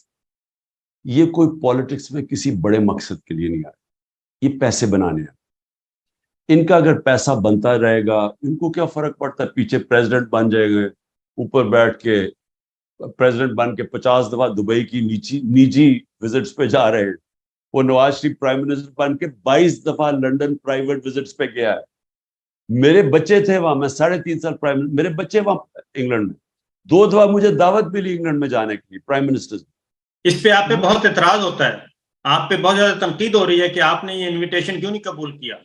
یہ کوئی پالیٹکس میں کسی بڑے مقصد کے لیے نہیں آئے، یہ پیسے بنانے ہیں. ان کا اگر پیسہ بنتا رہے گا، ان کو کیا فرق پڑتا ہے؟ پیچھے پریزیڈنٹ بن جائے گا، اوپر بیٹھ کے پریزیڈنٹ بن کے 50 دفعہ دبئی کی نجی وزٹس پہ جا رہے ہیں. وہ نواز شریف پرائم منسٹر بن کے 22 دفعہ لنڈن پرائیویٹ وزٹس پہ گیا ہے. میرے بچے تھے وہاں، میں 3.5 سال پرائم منسٹر، میرے بچے وہاں انگلینڈ میں، 2 دفعہ مجھے دعوت ملی انگلینڈ میں جانے کے لیے پرائم منسٹر. اس پہ آپ پہ بہت اعتراض ہوتا ہے، آپ پہ بہت زیادہ تنقید ہو رہی ہے کہ آپ نے یہ انویٹیشن کیوں نہیں قبول کیا.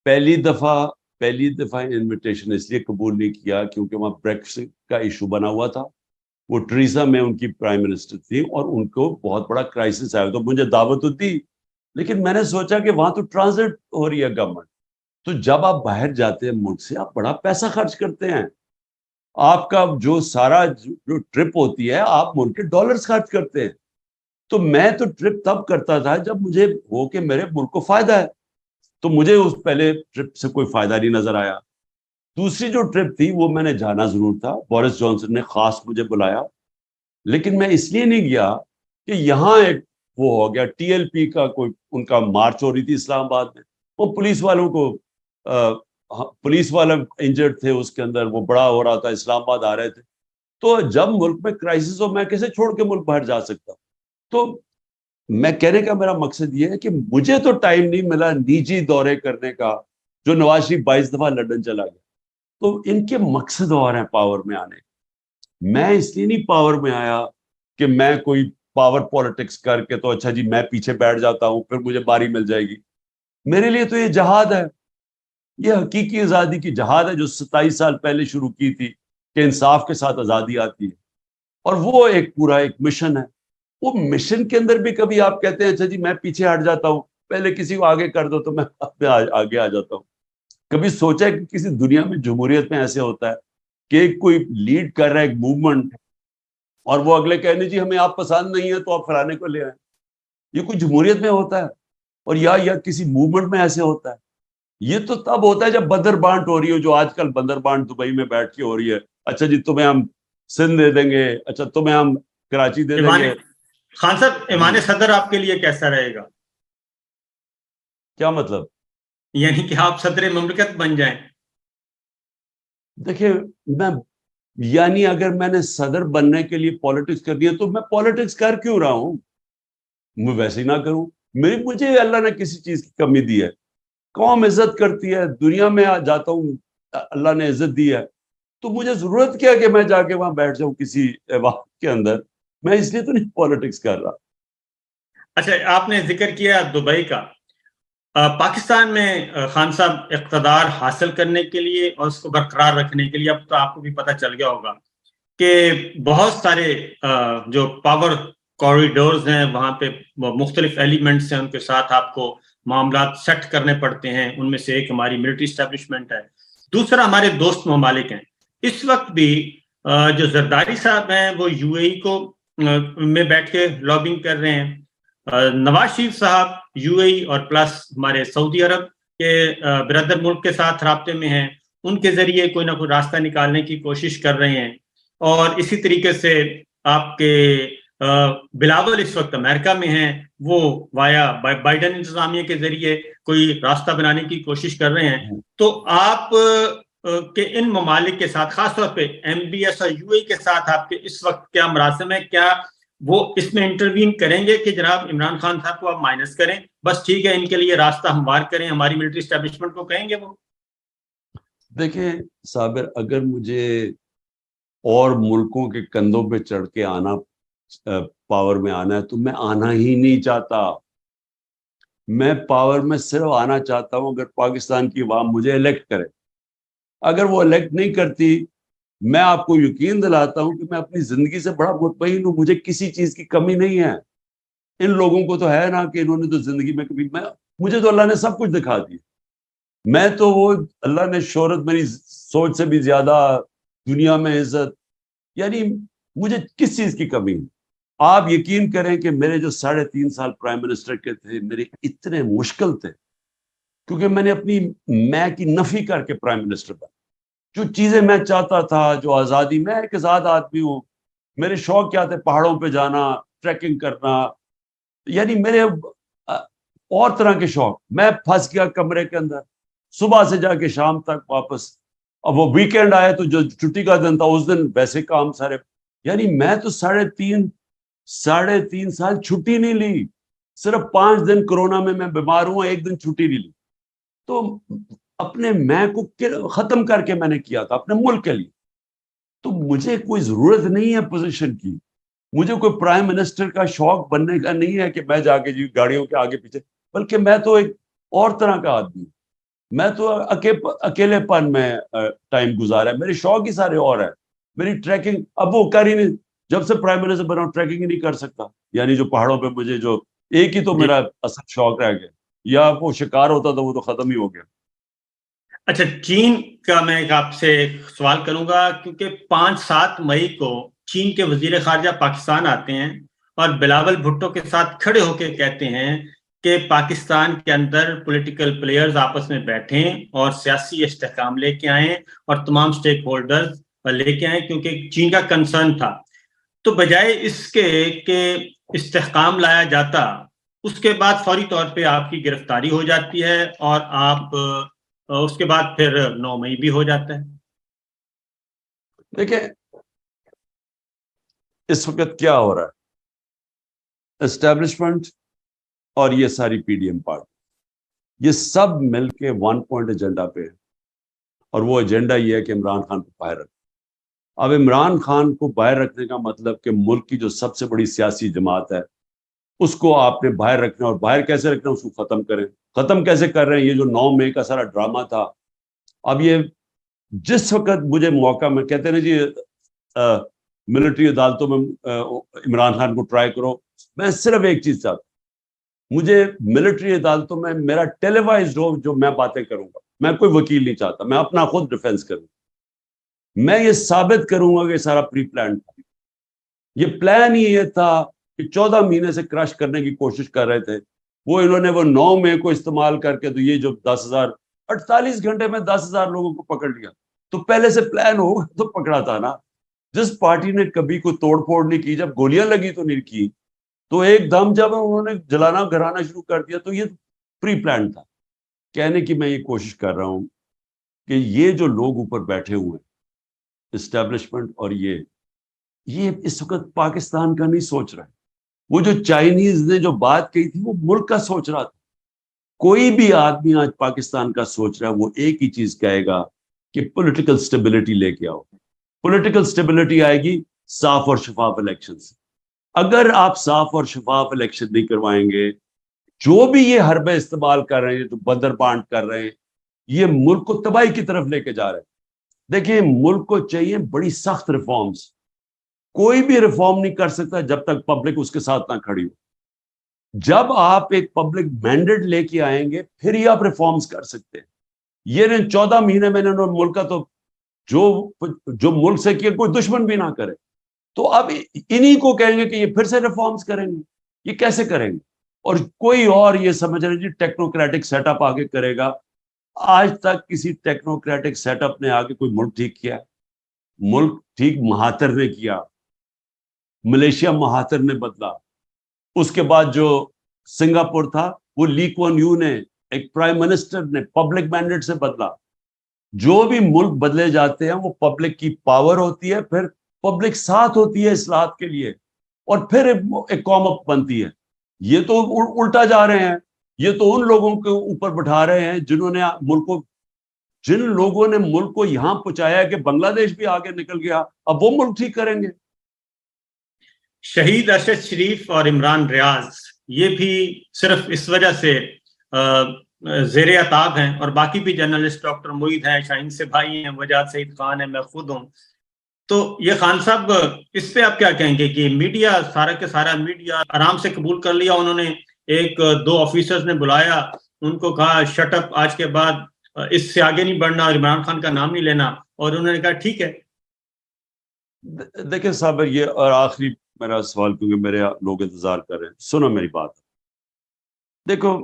پہلی دفعہ پہلی دفعہ انویٹیشن اس لیے قبول نہیں کیا کیونکہ وہاں بریکسٹ کا ایشو بنا ہوا تھا. وہ ٹریزا میں ان کی پرائم منسٹر تھی اور ان کو بہت بڑا کرائسس آیا, تو مجھے دعوت تو دی, لیکن میں نے سوچا کہ وہاں تو ٹرانزٹ ہو رہی ہے گورنمنٹ, تو جب آپ باہر جاتے ہیں ملک سے آپ بڑا پیسہ خرچ کرتے ہیں, آپ کا جو سارا جو ٹرپ ہوتی ہے آپ ملک کے ڈالرز خرچ کرتے ہیں. تو میں تو ٹرپ تب کرتا تھا جب مجھے ہو کہ میرے ملک کو فائدہ ہے, تو مجھے اس پہلے ٹرپ سے کوئی فائدہ نہیں نظر آیا. دوسری جو ٹرپ تھی وہ میں نے جانا ضرور تھا, بورس جانسن نے خاص مجھے بلایا, لیکن میں اس لیے نہیں گیا کہ یہاں ایک وہ ہو گیا ٹی ایل پی کا کوئی ان کا مارچ ہو رہی تھی اسلام آباد میں, وہ پولیس والوں کو پولیس والے انجرڈ تھے اس کے اندر, وہ بڑا ہو رہا تھا, اسلام آباد آ رہے تھے. تو جب ملک میں کرائسس ہو میں کیسے چھوڑ کے ملک باہر جا سکتا ہوں. تو میں کہنے کا میرا مقصد یہ ہے کہ مجھے تو ٹائم نہیں ملا نجی دورے کرنے کا, جو نواز شریف 22 دفعہ لندن چلا گیا. تو ان کے مقصد اور ہیں پاور میں آنے. میں اس لیے نہیں پاور میں آیا کہ میں کوئی پاور پالیٹکس کر کے تو اچھا جی میں پیچھے بیٹھ جاتا ہوں پھر مجھے باری مل جائے گی. میرے لیے تو یہ جہاد ہے, یہ حقیقی آزادی کی جہاد ہے جو 27 سال پہلے شروع کی تھی کہ انصاف کے ساتھ آزادی آتی ہے, اور وہ ایک پورا ایک مشن ہے. وہ مشن کے اندر بھی کبھی آپ کہتے ہیں اچھا جی میں پیچھے ہٹ جاتا ہوں, پہلے کسی کو آگے کر دو تو میں آگے آ جاتا ہوں. کبھی سوچا ہے کہ کسی دنیا میں جمہوریت میں ایسے ہوتا ہے کہ کوئی لیڈ کر رہا ہے ایک موومنٹ اور وہ اگلے کہنے جی ہمیں آپ پسند نہیں ہے تو آپ فلانے کو لے آئیں؟ یہ کوئی جمہوریت میں ہوتا ہے, اور یا کسی موومنٹ میں ایسے ہوتا ہے. یہ تو تب ہوتا ہے جب بندر بانٹ ہو رہی ہو, جو آج کل بندر بانٹ دبئی میں بیٹھ کے ہو رہی ہے. اچھا جی تمہیں ہم سندھ دے دیں گے, اچھا تمہیں ہم کراچی دے دیں گے. خان صاحب ایوان صدر آپ کے لیے کیسا رہے گا؟ کیا مطلب؟ یعنی کہ آپ صدر مملکت بن جائیں. دیکھیں یعنی اگر میں نے صدر بننے کے لیے پالیٹکس کرنی ہے تو میں پالیٹکس کر کیوں رہا ہوں؟ میں ویسے ہی نہ کروں. مجھے اللہ نے کسی چیز کی کمی دی ہے, قوم عزت کرتی ہے, دنیا میں جاتا ہوں اللہ نے عزت دی ہے, تو مجھے ضرورت کیا کہ میں جا کے وہاں بیٹھ جاؤں کسی ایوان کے اندر. میں اس لیے تو نہیں پالیٹکس کر رہا. اچھا آپ نے ذکر کیا دبئی کا. پاکستان میں خان صاحب اقتدار حاصل کرنے کے لیے اور اس کو برقرار رکھنے کے لیے اب تو آپ کو بھی پتہ چل گیا ہوگا کہ بہت سارے جو پاور کوریڈورز ہیں وہاں پہ مختلف ایلیمنٹس ہیں, ان کے ساتھ آپ کو معاملات سیٹ کرنے پڑتے ہیں. ان میں سے ایک ہماری ملٹری اسٹیبلشمنٹ ہے, دوسرا ہمارے دوست ممالک ہیں. اس وقت بھی جو زرداری صاحب ہیں وہ یو اے ای کو میں بیٹھ کے لابنگ کر رہے ہیں. نواز شریف صاحب یو اے ای اور پلس ہمارے سعودی عرب کے برادر ملک کے ساتھ رابطے میں ہیں, ان کے ذریعے کوئی نہ کوئی راستہ نکالنے کی کوشش کر رہے ہیں. اور اسی طریقے سے آپ کے بلاول اس وقت امریکہ میں ہیں, وہ وایا بائیڈن انتظامیہ کے ذریعے کوئی راستہ بنانے کی کوشش کر رہے ہیں. تو آپ کہ ان ممالک کے ساتھ خاص طور پہ ایم بی ایس اور یو اے کے ساتھ آپ کے اس وقت کیا مراسم ہے؟ کیا وہ اس میں انٹروین کریں گے کہ جناب عمران خان صاحب کو آپ مائنس کریں, بس ٹھیک ہے ان کے لیے راستہ ہموار کریں, ہماری ملٹری اسٹیبلشمنٹ کو کہیں گے وہ؟ دیکھیں صابر, اگر مجھے اور ملکوں کے کندھوں پہ چڑھ کے آنا پاور میں آنا ہے تو میں آنا ہی نہیں چاہتا. میں پاور میں صرف آنا چاہتا ہوں اگر پاکستان کی عوام مجھے الیکٹ کرے. اگر وہ الیکٹ نہیں کرتی, میں آپ کو یقین دلاتا ہوں کہ میں اپنی زندگی سے بڑا مطمئن ہوں, مجھے کسی چیز کی کمی نہیں ہے. ان لوگوں کو تو ہے نا کہ انہوں نے تو زندگی میں کبھی, مجھے تو اللہ نے سب کچھ دکھا دیا. میں تو وہ اللہ نے شہرت میری سوچ سے بھی زیادہ, دنیا میں عزت, یعنی مجھے کس چیز کی کمی ہے. آپ یقین کریں کہ میرے جو 3.5 سال پرائم منسٹر کے تھے میرے اتنے مشکل تھے, کیونکہ میں نے اپنی میں کی نفی کر کے پرائم منسٹر بنا. جو چیزیں میں چاہتا تھا, جو آزادی, میں ایک آزاد آدمی ہوں, میرے شوق کیا تھے, پہاڑوں پہ جانا, ٹریکنگ کرنا, یعنی میرے اور طرح کے شوق. میں پھنس گیا کمرے کے اندر, صبح سے جا کے شام تک واپس. اب وہ ویکینڈ آئے تو جو چھٹی کا دن تھا اس دن ویسے کام سارے. یعنی میں تو 3.5 سال چھٹی نہیں لی, صرف 5 دن کورونا میں بیمار ہوں, 1 دن چھٹی نہیں لی. تو اپنے میں کو ختم کر کے میں نے کیا تھا اپنے ملک کے لیے. تو مجھے کوئی ضرورت نہیں ہے پوزیشن کی, مجھے کوئی پرائم منسٹر کا شوق بننے کا نہیں ہے کہ میں جا کے جی گاڑیوں کے آگے پیچھے, بلکہ میں تو ایک اور طرح کا آدمی ہوں. میں تو اکیلے پن میں ٹائم گزارا ہے، میرے شوق ہی سارے اور ہیں. میری ٹریکنگ اب وہ کر ہی نہیں، جب سے پرائم منسٹر بنا ہوں ٹریکنگ ہی نہیں کر سکتا. یعنی جو پہاڑوں پہ مجھے جو ایک ہی تو جی. میرا اصل شوق رہ گیا، یا وہ شکار ہوتا تھا وہ تو ختم ہی ہو گیا. اچھا، چین کا میں آپ سے ایک سوال کروں گا، کیونکہ 5-7 مئی کو چین کے وزیر خارجہ پاکستان آتے ہیں اور بلاول بھٹو کے ساتھ کھڑے ہو کے کہتے ہیں کہ پاکستان کے اندر پولیٹیکل پلیئرز آپس میں بیٹھیں اور سیاسی استحکام لے کے آئیں اور تمام سٹیک ہولڈرز لے کے آئیں، کیونکہ چین کا کنسرن تھا. تو بجائے اس کے کہ استحکام لایا جاتا، اس کے بعد فوری طور پہ آپ کی گرفتاری ہو جاتی ہے اور آپ اس کے بعد پھر 9 مئی بھی ہو جاتا ہے. دیکھیں اس وقت کیا ہو رہا ہے، اسٹیبلشمنٹ اور یہ ساری پی ڈی ایم پارٹی یہ سب مل کے 1 پوائنٹ ایجنڈا پہ ہے، اور وہ ایجنڈا یہ ہے کہ عمران خان کو باہر رکھنا. اب عمران خان کو باہر رکھنے کا مطلب کہ ملک کی جو سب سے بڑی سیاسی جماعت ہے اس کو آپ نے باہر رکھنا، اور باہر کیسے رکھنا، اس کو ختم کریں. ختم کیسے کر رہے ہیں؟ یہ جو 9 مئی کا سارا ڈرامہ تھا، اب یہ جس وقت مجھے موقع میں کہتے ہیں نا جی ملٹری عدالتوں میں عمران خان کو ٹرائی کرو، میں صرف ایک چیز چاہتا ہوں، مجھے ملٹری عدالتوں میں میرا ٹیلی وائزڈ ہو جو میں باتیں کروں گا. میں کوئی وکیل نہیں چاہتا، میں اپنا خود ڈیفینس کروں. میں یہ ثابت کروں گا کہ سارا پری پلان تھا. یہ پلان ہی یہ تھا کہ 14 مہینے سے کرش کرنے کی کوشش کر رہے تھے وہ، انہوں نے وہ 9 مئی کو استعمال کر کے تو یہ جو 48 گھنٹے میں 10,000 لوگوں کو پکڑ لیا. تو پہلے سے پلان ہوگا تو پکڑا تھا نا. جس پارٹی نے کبھی کوئی توڑ پھوڑ نہیں کی، جب گولیاں لگی تو نہیں کی، تو ایک دم جب انہوں نے جلانا گھرانا شروع کر دیا تو یہ پری پلان تھا. کہنے کی میں یہ کوشش کر رہا ہوں کہ یہ جو لوگ اوپر بیٹھے ہوئے ہیں اسٹیبلشمنٹ، اور یہ اس وقت پاکستان کا نہیں سوچ رہا ہے. وہ جو چائنیز نے جو بات کہی تھی وہ ملک کا سوچ رہا تھا. کوئی بھی آدمی آج پاکستان کا سوچ رہا ہے وہ ایک ہی چیز کہے گا کہ پولیٹیکل سٹیبلٹی لے کے آؤ. پولیٹیکل سٹیبلٹی آئے گی صاف اور شفاف الیکشن سے. اگر آپ صاف اور شفاف الیکشن نہیں کروائیں گے، جو بھی یہ حربے استعمال کر رہے ہیں، جو بندر بانٹ کر رہے ہیں، یہ ملک کو تباہی کی طرف لے کے جا رہے ہیں. دیکھیں ملک کو چاہیے بڑی سخت ریفارمز. کوئی بھی ریفارم نہیں کر سکتا جب تک پبلک اس کے ساتھ نہ کھڑی ہو. جب آپ ایک پبلک مینڈیٹ لے کے آئیں گے پھر ہی آپ ریفارمز کر سکتے ہیں. یہ 14 مہینے میں نے ملک کا تو جو ملک سے کیا کوئی دشمن بھی نہ کرے، تو اب انہی کو کہیں گے کہ یہ پھر سے ریفارمز کریں گے. یہ کیسے کریں گے؟ اور کوئی اور یہ سمجھ رہے جی ٹیکنوکریٹک سیٹ اپ آگے کرے گا. آج تک کسی ٹیکنوکریٹک سیٹ اپ نے آگے کوئی ملک ٹھیک کیا؟ ملک ٹھیک مہاتر نے کیا، ملیشیا مہاتر نے بدلا. اس کے بعد جو سنگاپور تھا وہ لی کوان یو نے ایک پرائم منسٹر نے پبلک مینڈیٹ سے بدلا. جو بھی ملک بدلے جاتے ہیں وہ پبلک کی پاور ہوتی ہے، پھر پبلک ساتھ ہوتی ہے اصلاحات کے لیے، اور پھر ایک قوم بنتی ہے. یہ تو الٹا جا رہے ہیں. یہ تو ان لوگوں کے اوپر بٹھا رہے ہیں جن لوگوں نے ملک کو یہاں پہنچایا کہ بنگلہ دیش بھی آگے نکل گیا، اب وہ ملک ٹھیک کریں گے. شہید ارشد شریف اور عمران ریاض یہ بھی صرف اس وجہ سے زیر عتاب ہیں، اور باقی بھی جرنلسٹ ڈاکٹر معید ہیں، شاہین سے بھائی ہیں، وجاد سعید خان ہیں، میں خود ہوں. تو یہ خان صاحب اس پہ آپ کیا کہیں گے کہ میڈیا سارا کے سارا میڈیا آرام سے قبول کر لیا؟ انہوں نے 1-2 آفیسرز نے بلایا، ان کو کہا شٹ اپ، آج کے بعد اس سے آگے نہیں بڑھنا اور عمران خان کا نام نہیں لینا، اور انہوں نے کہا ٹھیک ہے. دیکھیں صاحب، یہ اور آخری میرا سوال، کیونکہ میرے لوگ انتظار کر رہے ہیں، سنو میری بات. دیکھو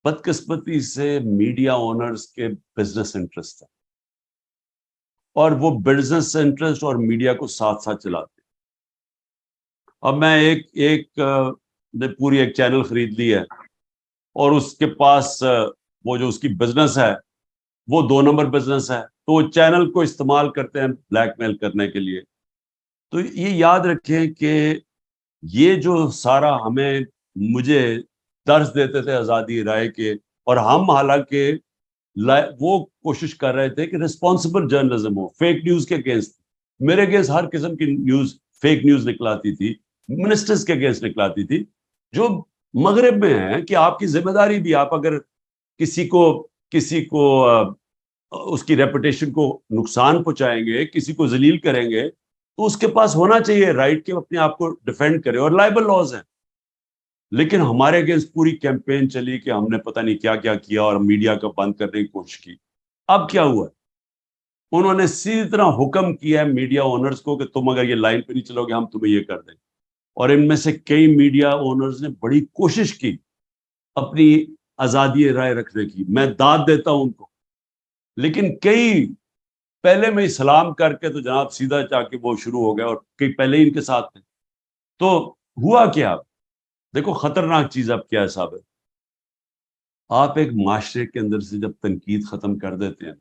بدقسمتی سے میڈیا اونرز کے بزنس انٹرسٹ ہے، اور وہ بزنس انٹرسٹ اور میڈیا کو ساتھ ساتھ چلاتے ہیں. اب میں ایک نے پوری ایک چینل خرید لی ہے، اور اس کے پاس وہ جو اس کی بزنس ہے وہ 2 نمبر بزنس ہے، تو وہ چینل کو استعمال کرتے ہیں بلیک میل کرنے کے لیے. تو یہ یاد رکھیں کہ یہ جو سارا مجھے درس دیتے تھے آزادی رائے کے، اور ہم حالانکہ وہ کوشش کر رہے تھے کہ ریسپانسبل جرنلزم ہو، فیک نیوز کے اگینسٹ. میرے اگینسٹ ہر قسم کی نیوز، فیک نیوز نکلاتی تھی، منسٹرز کے اگینسٹ نکلاتی تھی جو مغرب میں ہیں، کہ آپ کی ذمہ داری بھی، آپ اگر کسی کو کسی کو اس کی ریپوٹیشن کو نقصان پہنچائیں گے, کسی کو ذلیل کریں گے, تو اس کے پاس ہونا چاہیے رائٹ کہ اپنے آپ کو ڈیفینڈ کرے, اور لائبل لاز ہیں. لیکن ہمارے اگینسٹ پوری کیمپین چلی کہ ہم نے پتہ نہیں کیا کیا کیا اور میڈیا کو بند کرنے کی کوشش کی. اب کیا ہوا؟ انہوں نے سیدھی طرح حکم کیا ہے میڈیا اونرز کو کہ تم اگر یہ لائن پہ نہیں چلو گے ہم تمہیں یہ کر دیں گے. اور ان میں سے کئی میڈیا اونرز نے بڑی کوشش کی اپنی آزادی رائے رکھنے کی, میں داد دیتا ہوں ان کو. لیکن کئی پہلے میں سلام کر کے تو جناب سیدھا جا کے وہ شروع ہو گیا, اور کئی پہلے ہی ان کے ساتھ تھے. تو ہوا کیا؟ دیکھو خطرناک چیز اب کیا ہے صاحب, آپ ایک معاشرے کے اندر سے جب تنقید ختم کر دیتے ہیں,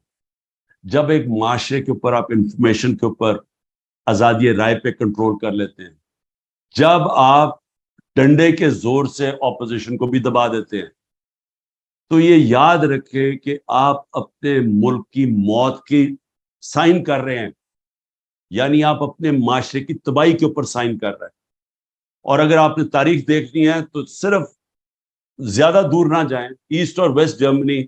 جب ایک معاشرے کے اوپر آپ انفارمیشن کے اوپر آزادی رائے پہ کنٹرول کر لیتے ہیں, جب آپ ڈنڈے کے زور سے اپوزیشن کو بھی دبا دیتے ہیں, تو یہ یاد رکھے کہ آپ اپنے ملک کی موت کی سائن کر رہے ہیں, یعنی آپ اپنے معاشرے کی تباہی کے اوپر سائن کر رہے ہیں. اور اگر آپ نے تاریخ دیکھنی ہے تو صرف زیادہ دور نہ جائیں, ایسٹ اور west Germany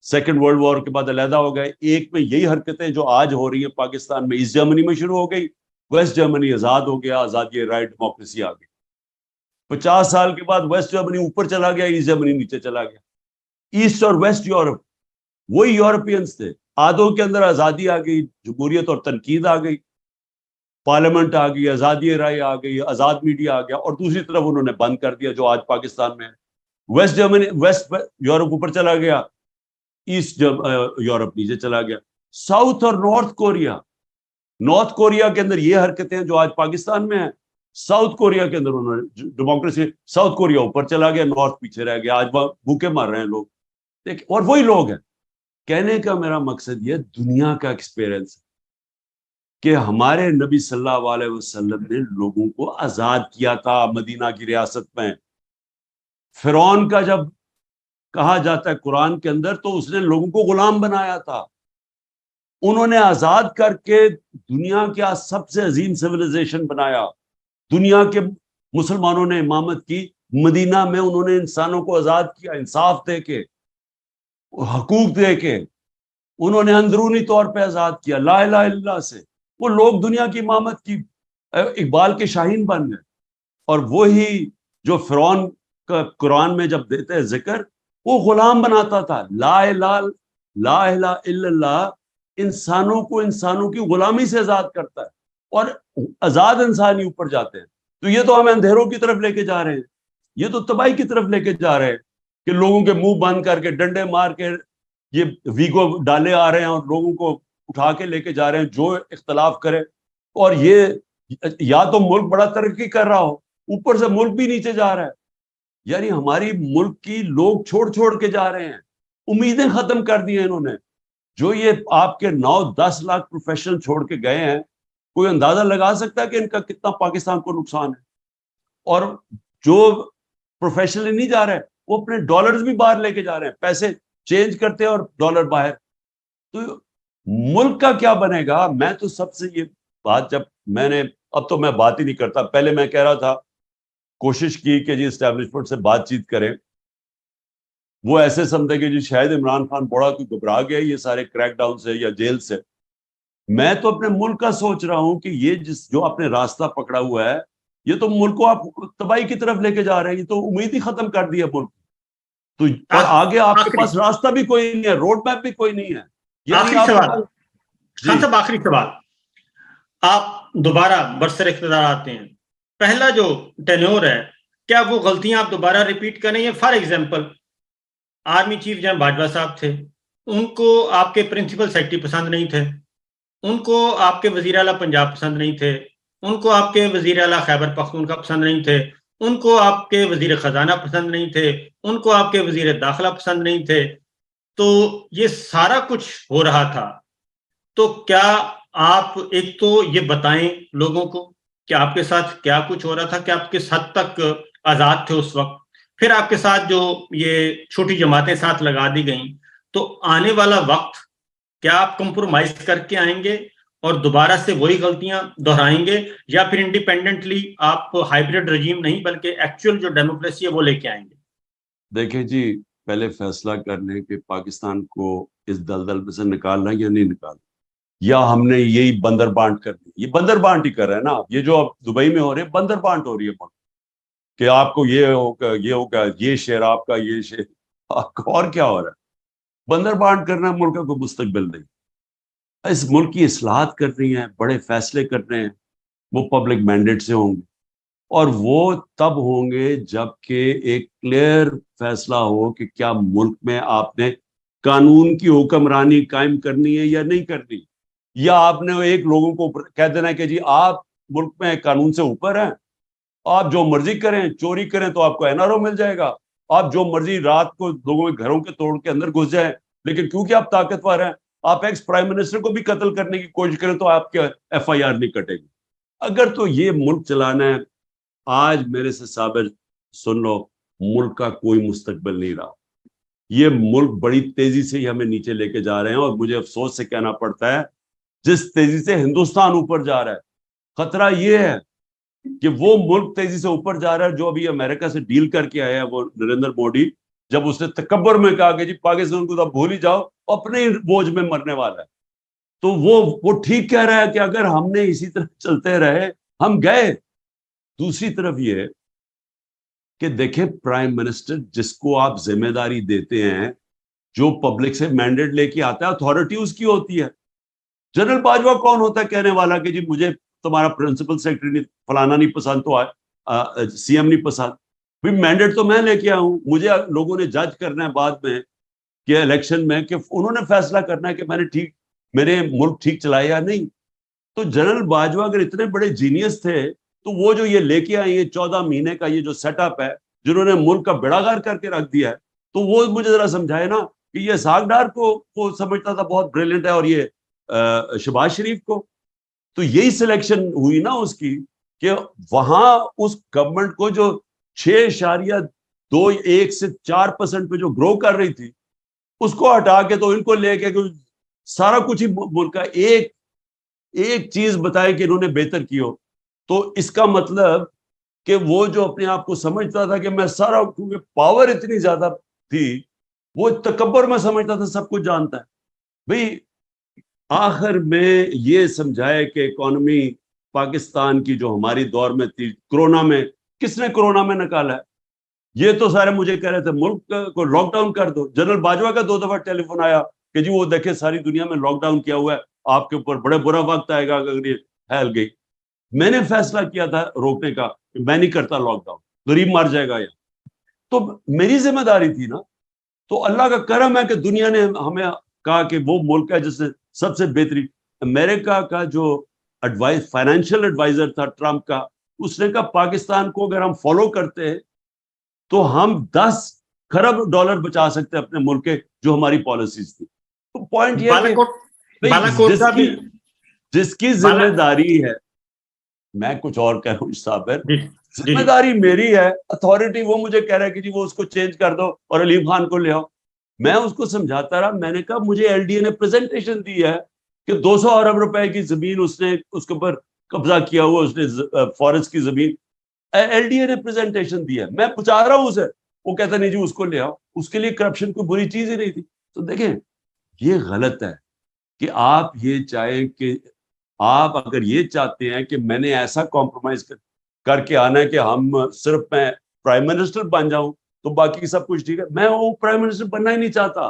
second world war کے بعد علیحدہ ہو گئے, ایک میں یہی حرکتیں جو آج ہو رہی ہیں پاکستان میں ایسٹ جرمنی میں شروع ہو گئی, ویسٹ جرمنی آزاد ہو گیا, آزادی رائے ڈیموکریسی آ گئی. 50 سال کے بعد ویسٹ جرمنی اوپر چلا گیا, ایسٹ جرمنی نیچے چلا گیا. ایسٹ اور ویسٹ یورپ وہی یورپینز تھے, آدھوں کے اندر آزادی آ گئی, جمہوریت اور تنقید آ گئی, پارلیمنٹ آ گئی, آزادی رائے آ گئی, آزاد میڈیا آ گیا, اور دوسری طرف انہوں نے بند کر دیا جو آج پاکستان میں ہے. ویسٹ جرمنی ویسٹ یورپ اوپر چلا گیا, ایسٹ یورپ نیچے چلا گیا. ساؤتھ اور نارتھ کوریا کے اندر یہ حرکتیں جو آج پاکستان میں ہیں, ساؤتھ کوریا کے اندر انہوں نے ڈیموکریسی, ساؤتھ کوریا اوپر چلا گیا, نارتھ پیچھے رہ گیا, آج بھوکے مر رہے ہیں لوگ. اور وہی لوگ ہیں. کہنے کا میرا مقصد یہ دنیا کا ایکسپیرئنس کہ ہمارے نبی صلی اللہ علیہ وسلم نے لوگوں کو آزاد کیا تھا مدینہ کی ریاست میں. فرعون کا جب کہا جاتا ہے قرآن کے اندر تو اس نے لوگوں کو غلام بنایا تھا. انہوں نے آزاد کر کے دنیا کا سب سے عظیم سویلائزیشن بنایا. دنیا کے مسلمانوں نے امامت کی, مدینہ میں انہوں نے انسانوں کو آزاد کیا, انصاف دے کے, حقوق دے کے, انہوں نے اندرونی طور پہ آزاد کیا لا الہ الا اللہ سے. وہ لوگ دنیا کی امامت کی اقبال کے شاہین بن گئے. اور وہی جو فرعون کا قرآن میں جب دیتے ہیں ذکر, وہ غلام بناتا تھا. لا الہ الا اللہ انسانوں کو انسانوں کی غلامی سے آزاد کرتا ہے, اور آزاد انسان ہی اوپر جاتے ہیں. تو یہ تو ہمیں اندھیروں کی طرف لے کے جا رہے ہیں, یہ تو تباہی کی طرف لے کے جا رہے ہیں کہ لوگوں کے منہ بند کر کے ڈنڈے مار کے یہ ویگو ڈالے آ رہے ہیں اور لوگوں کو اٹھا کے لے کے جا رہے ہیں جو اختلاف کرے. اور یہ یا تو ملک بڑا ترقی کر رہا ہو, اوپر سے ملک بھی نیچے جا رہا ہے. یعنی ہماری ملک کی لوگ چھوڑ کے جا رہے ہیں, امیدیں ختم کر دی ہیں انہوں نے. جو یہ آپ کے 9-10 لاکھ پروفیشنل چھوڑ کے گئے ہیں, کوئی اندازہ لگا سکتا ہے کہ ان کا کتنا پاکستان کو نقصان ہے. اور جو پروفیشنل نہیں جا رہے وہ اپنے ڈالرز بھی باہر لے کے جا رہے ہیں, پیسے چینج کرتے ہیں اور ڈالر باہر. تو ملک کا کیا بنے گا؟ میں تو سب سے یہ بات, جب میں نے, اب تو میں بات ہی نہیں کرتا, پہلے میں کہہ رہا تھا, کوشش کی کہ جی اسٹیبلشمنٹ سے بات چیت کریں. وہ ایسے سمجھے کہ جی شاید عمران خان بڑا کوئی گھبرا گیا یہ سارے کریک ڈاؤن سے یا جیل سے. میں تو اپنے ملک کا سوچ رہا ہوں کہ یہ جو آپ نے راستہ پکڑا ہوا ہے, یہ تو ملک کو آپ تباہی کی طرف لے کے جا رہے ہیں. یہ تو امید ہی ختم کر دی ہے ملک تو, اور آگے آپ کے پاس راستہ بھی کوئی نہیں ہے, روڈ میپ بھی کوئی نہیں ہے. آخری سوال خان صاحب, آخری سوال. آپ دوبارہ برسر اقتدار آتے ہیں, پہلا جو ٹینور ہے, کیا وہ غلطیاں آپ دوبارہ ریپیٹ کریں گے؟ For example, army chief general Bajwa صاحب تھے, ان کو آپ کے پرنسپل سیکرٹری پسند نہیں تھے, ان کو آپ کے وزیر اعلیٰ پنجاب پسند نہیں تھے, ان کو آپ کے وزیر اعلیٰ خیبر پختونخوا پسند نہیں تھے, ان کو آپ کے وزیر خزانہ پسند نہیں تھے, ان کو آپ کے وزیر داخلہ پسند نہیں تھے. تو یہ سارا کچھ ہو رہا تھا, تو کیا آپ ایک تو یہ بتائیں لوگوں کو کہ آپ کے ساتھ کیا کچھ ہو رہا تھا, کہ آپ کس حد تک آزاد تھے اس وقت, پھر آپ کے ساتھ جو یہ چھوٹی جماعتیں ساتھ لگا دی گئیں, تو آنے والا وقت کیا آپ کمپرومائز کر کے آئیں گے اور دوبارہ سے وہی غلطیاں دہرائیں گے, یا پھر انڈیپینڈنٹلی آپ ہائیبریڈ رجیم نہیں بلکہ ایکچوئل جو ڈیموکریسی ہے وہ لے کے آئیں گے؟ دیکھیں جی, پہلے فیصلہ کر لیں کہ پاکستان کو اس دلدل میں سے نکالنا یا نہیں نکالنا, یا ہم نے یہی بندر بانٹ کر دی. یہ بندر بانٹ ہی کر رہے ہیں نا, یہ جو اب دبئی میں ہو رہے ہیں بندر بانٹ ہو رہی ہے کہ آپ کو یہ ہوگا, یہ ہوگا, یہ شیئر آپ کا, یہ شیئر آپ کا, اور کیا ہو رہا ہے؟ بندر بانٹ کرنا ملک کا کوئی مستقبل نہیں. اس ملک کی اصلاحات کر رہی ہیں, بڑے فیصلے کر رہے ہیں, وہ پبلک مینڈیٹ سے ہوں گے, اور وہ تب ہوں گے جب کہ ایک کلیئر فیصلہ ہو کہ کیا ملک میں آپ نے قانون کی حکمرانی قائم کرنی ہے یا نہیں کرنی, یا آپ نے ایک لوگوں کو کہہ دینا ہے کہ جی آپ ملک میں قانون سے اوپر ہیں, آپ جو مرضی کریں, چوری کریں تو آپ کو NRO مل جائے گا, آپ جو مرضی رات کو لوگوں کے گھروں کے توڑ کے اندر گھس جائیں, لیکن کیونکہ آپ طاقتور ہیں آپ ایکس پرائم منسٹر کو بھی قتل کرنے کی کوشش کریں تو آپ کے FIR نہیں کٹے گی. اگر تو یہ ملک چلانا ہے, آج میرے سے صابر سن لو, ملک کا کوئی مستقبل نہیں رہا. یہ ملک بڑی تیزی سے ہی ہمیں نیچے لے کے جا رہے ہیں, اور مجھے افسوس سے کہنا پڑتا ہے جس تیزی سے ہندوستان اوپر جا رہا ہے, خطرہ یہ ہے کہ وہ ملک تیزی سے اوپر جا رہا ہے جو ابھی امریکہ سے ڈیل کر کے آیا ہے, وہ نریندر مودی, جب اس نے تکبر میں کہا کہ جی پاکستان کو تو بھول ہی جاؤ, اپنے ہی بوجھ میں مرنے والا ہے. تو وہ ٹھیک کہہ رہا ہے کہ اگر ہم نے اسی طرح چلتے رہے ہم گئے. دوسری طرف یہ کہ دیکھیں پرائم منسٹر جس کو آپ ذمہ داری دیتے ہیں, جو پبلک سے مینڈیٹ لے کے آتا ہے, اتھارٹی اس کی ہوتی ہے. جنرل باجوہ کون ہوتا ہے کہنے والا کہ جی مجھے تمہارا پرنسپل سیکرٹری نہیں فلانا نہیں پسند تو CM نہیں پسند, بھی مینڈیٹ تو میں لے کے آیا ہوں, مجھے لوگوں نے جج کرنا ہے بعد میں کہ الیکشن میں کہ انہوں نے فیصلہ کرنا ہے کہ میں نے ٹھیک, میرے ملک ٹھیک چلایا یا نہیں. تو جنرل باجوہ اگر اتنے بڑے جینیس تھے تو وہ جو یہ لے کے آئے ہیں 14 مہینے کا یہ جو سیٹ اپ ہے, جنہوں نے ملک کا بیڑا غرق کر کے رکھ دیا ہے, تو وہ مجھے ذرا سمجھائے نا کہ یہ اسحاق ڈار کو سمجھتا تھا بہت بریلینٹ ہے, اور یہ شہباز شریف کو. تو یہی سلیکشن ہوئی نا اس کی کہ وہاں اس گورنمنٹ کو جو 6.21 سے 4% پہ جو گرو کر رہی تھی اس کو ہٹا کے تو ان کو لے کے سارا کچھ ہی ملک کا ایک چیز بتائے کہ انہوں نے بہتر کی ہو. تو اس کا مطلب کہ وہ جو اپنے آپ کو سمجھتا تھا کہ میں سارا, کیونکہ پاور اتنی زیادہ تھی, وہ تکبر میں سمجھتا تھا سب کچھ جانتا ہے. بھئی آخر میں یہ سمجھائے کہ اکانومی پاکستان کی جو ہماری دور میں تھی, کرونا میں کس نے کرونا میں نکالا ہے؟ یہ تو سارے مجھے کہہ رہے تھے ملک کو لاک ڈاؤن کر دو. جنرل باجوہ کا 2 دفعہ ٹیلی فون آیا کہ جی وہ دیکھیں ساری دنیا میں لاک ڈاؤن کیا ہوا ہے, آپ کے اوپر بڑے برا وقت آئے گا اگر یہ پھیل گئی. میں نے فیصلہ کیا تھا روکنے کا کہ میں نہیں کرتا لاک ڈاؤن, غریب مر جائے گا. تو میری ذمہ داری تھی نا. تو اللہ کا کرم ہے کہ دنیا نے ہمیں کہا کہ وہ ملک ہے جس نے سب سے بہترین. امریکہ کا جو فائنینشیل ایڈوائزر تھا ٹرمپ کا, اس نے کہا پاکستان کو اگر ہم فالو کرتے ہیں تو ہم 10 خرب ڈالر بچا سکتے ہیں اپنے ملک کے, جو ہماری پالیسیز تھی. تو پوائنٹ یہ ہے کہ جس کی ذمہ داری ہے, میں کچھ اور کہہ رہا ہوں صابر, ذمہ داری میری ہے, اتھارٹی وہ مجھے کہہ رہا ہے کہ جی وہ اس کو چینج کر دو اور علیم خان کو لے آؤ. میں اس کو سمجھاتا رہا, میں نے کہا مجھے LDA نے پریزنٹیشن دی ہے کہ 200 ارب روپے کی زمین اس نے اس کے اوپر قبضہ کیا ہوا, اس نے فارسٹ کی زمین, LDA نے پریزنٹیشن دی ہے, میں پہنچا رہا ہوں اسے. وہ کہتا نہیں جی اس کو لے آؤ, اس کے لیے کرپشن کوئی بری چیز ہی نہیں تھی. تو دیکھیں یہ غلط ہے کہ آپ یہ چاہیں کہ آپ اگر یہ چاہتے ہیں کہ میں نے ایسا کمپرومائز کر کے آنا ہے کہ ہم صرف میں پرائم منسٹر بن جاؤں تو باقی سب کچھ ٹھیک ہے, میں وہ پرائم منسٹر بننا ہی نہیں چاہتا.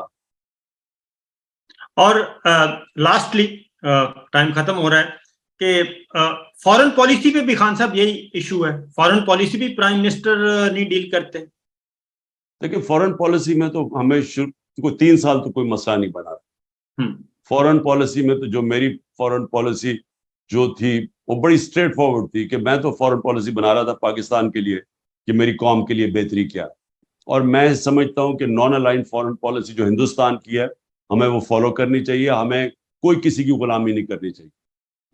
اور لاسٹلی ٹائم ختم ہو رہا ہے کہ فارن پالیسی پہ بھی خان صاحب یہی ایشو ہے, فارن پالیسی بھی پرائم منسٹر نہیں ڈیل کرتے. دیکھیں فارن پالیسی میں تو ہمیں کوئی 3 سال تو کوئی مسئلہ نہیں بنا. فارن پالیسی میں تو جو میری فارن پالیسی جو تھی وہ بڑی اسٹریٹ فارورڈ تھی کہ میں تو فارن پالیسی بنا رہا تھا پاکستان کے لیے کہ میری قوم کے لیے بہتری کیا, اور میں سمجھتا ہوں کہ نان الائنڈ فارن پالیسی جو ہندوستان کی ہے ہمیں وہ فالو کرنی چاہیے, ہمیں کوئی کسی کی غلامی نہیں کرنی چاہیے.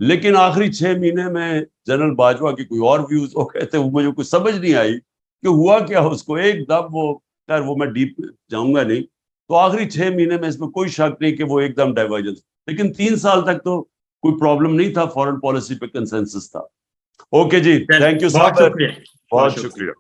لیکن آخری 6 مہینے میں جنرل باجوہ کی کوئی اور ویوز ہو گئے تھے, وہ مجھے کچھ سمجھ نہیں آئی کہ ہوا کیا اس کو ایک دم. وہ میں ڈیپ جاؤں گا نہیں, تو آخری 6 مہینے میں اس میں کوئی شک نہیں کہ وہ ایک دم ڈائیورجنس, لیکن 3 سال تک تو کوئی پرابلم نہیں تھا, فارن پالیسی پہ کنسنسس تھا. اوکے جی, تھینک یو صاحب, بہت شکریہ.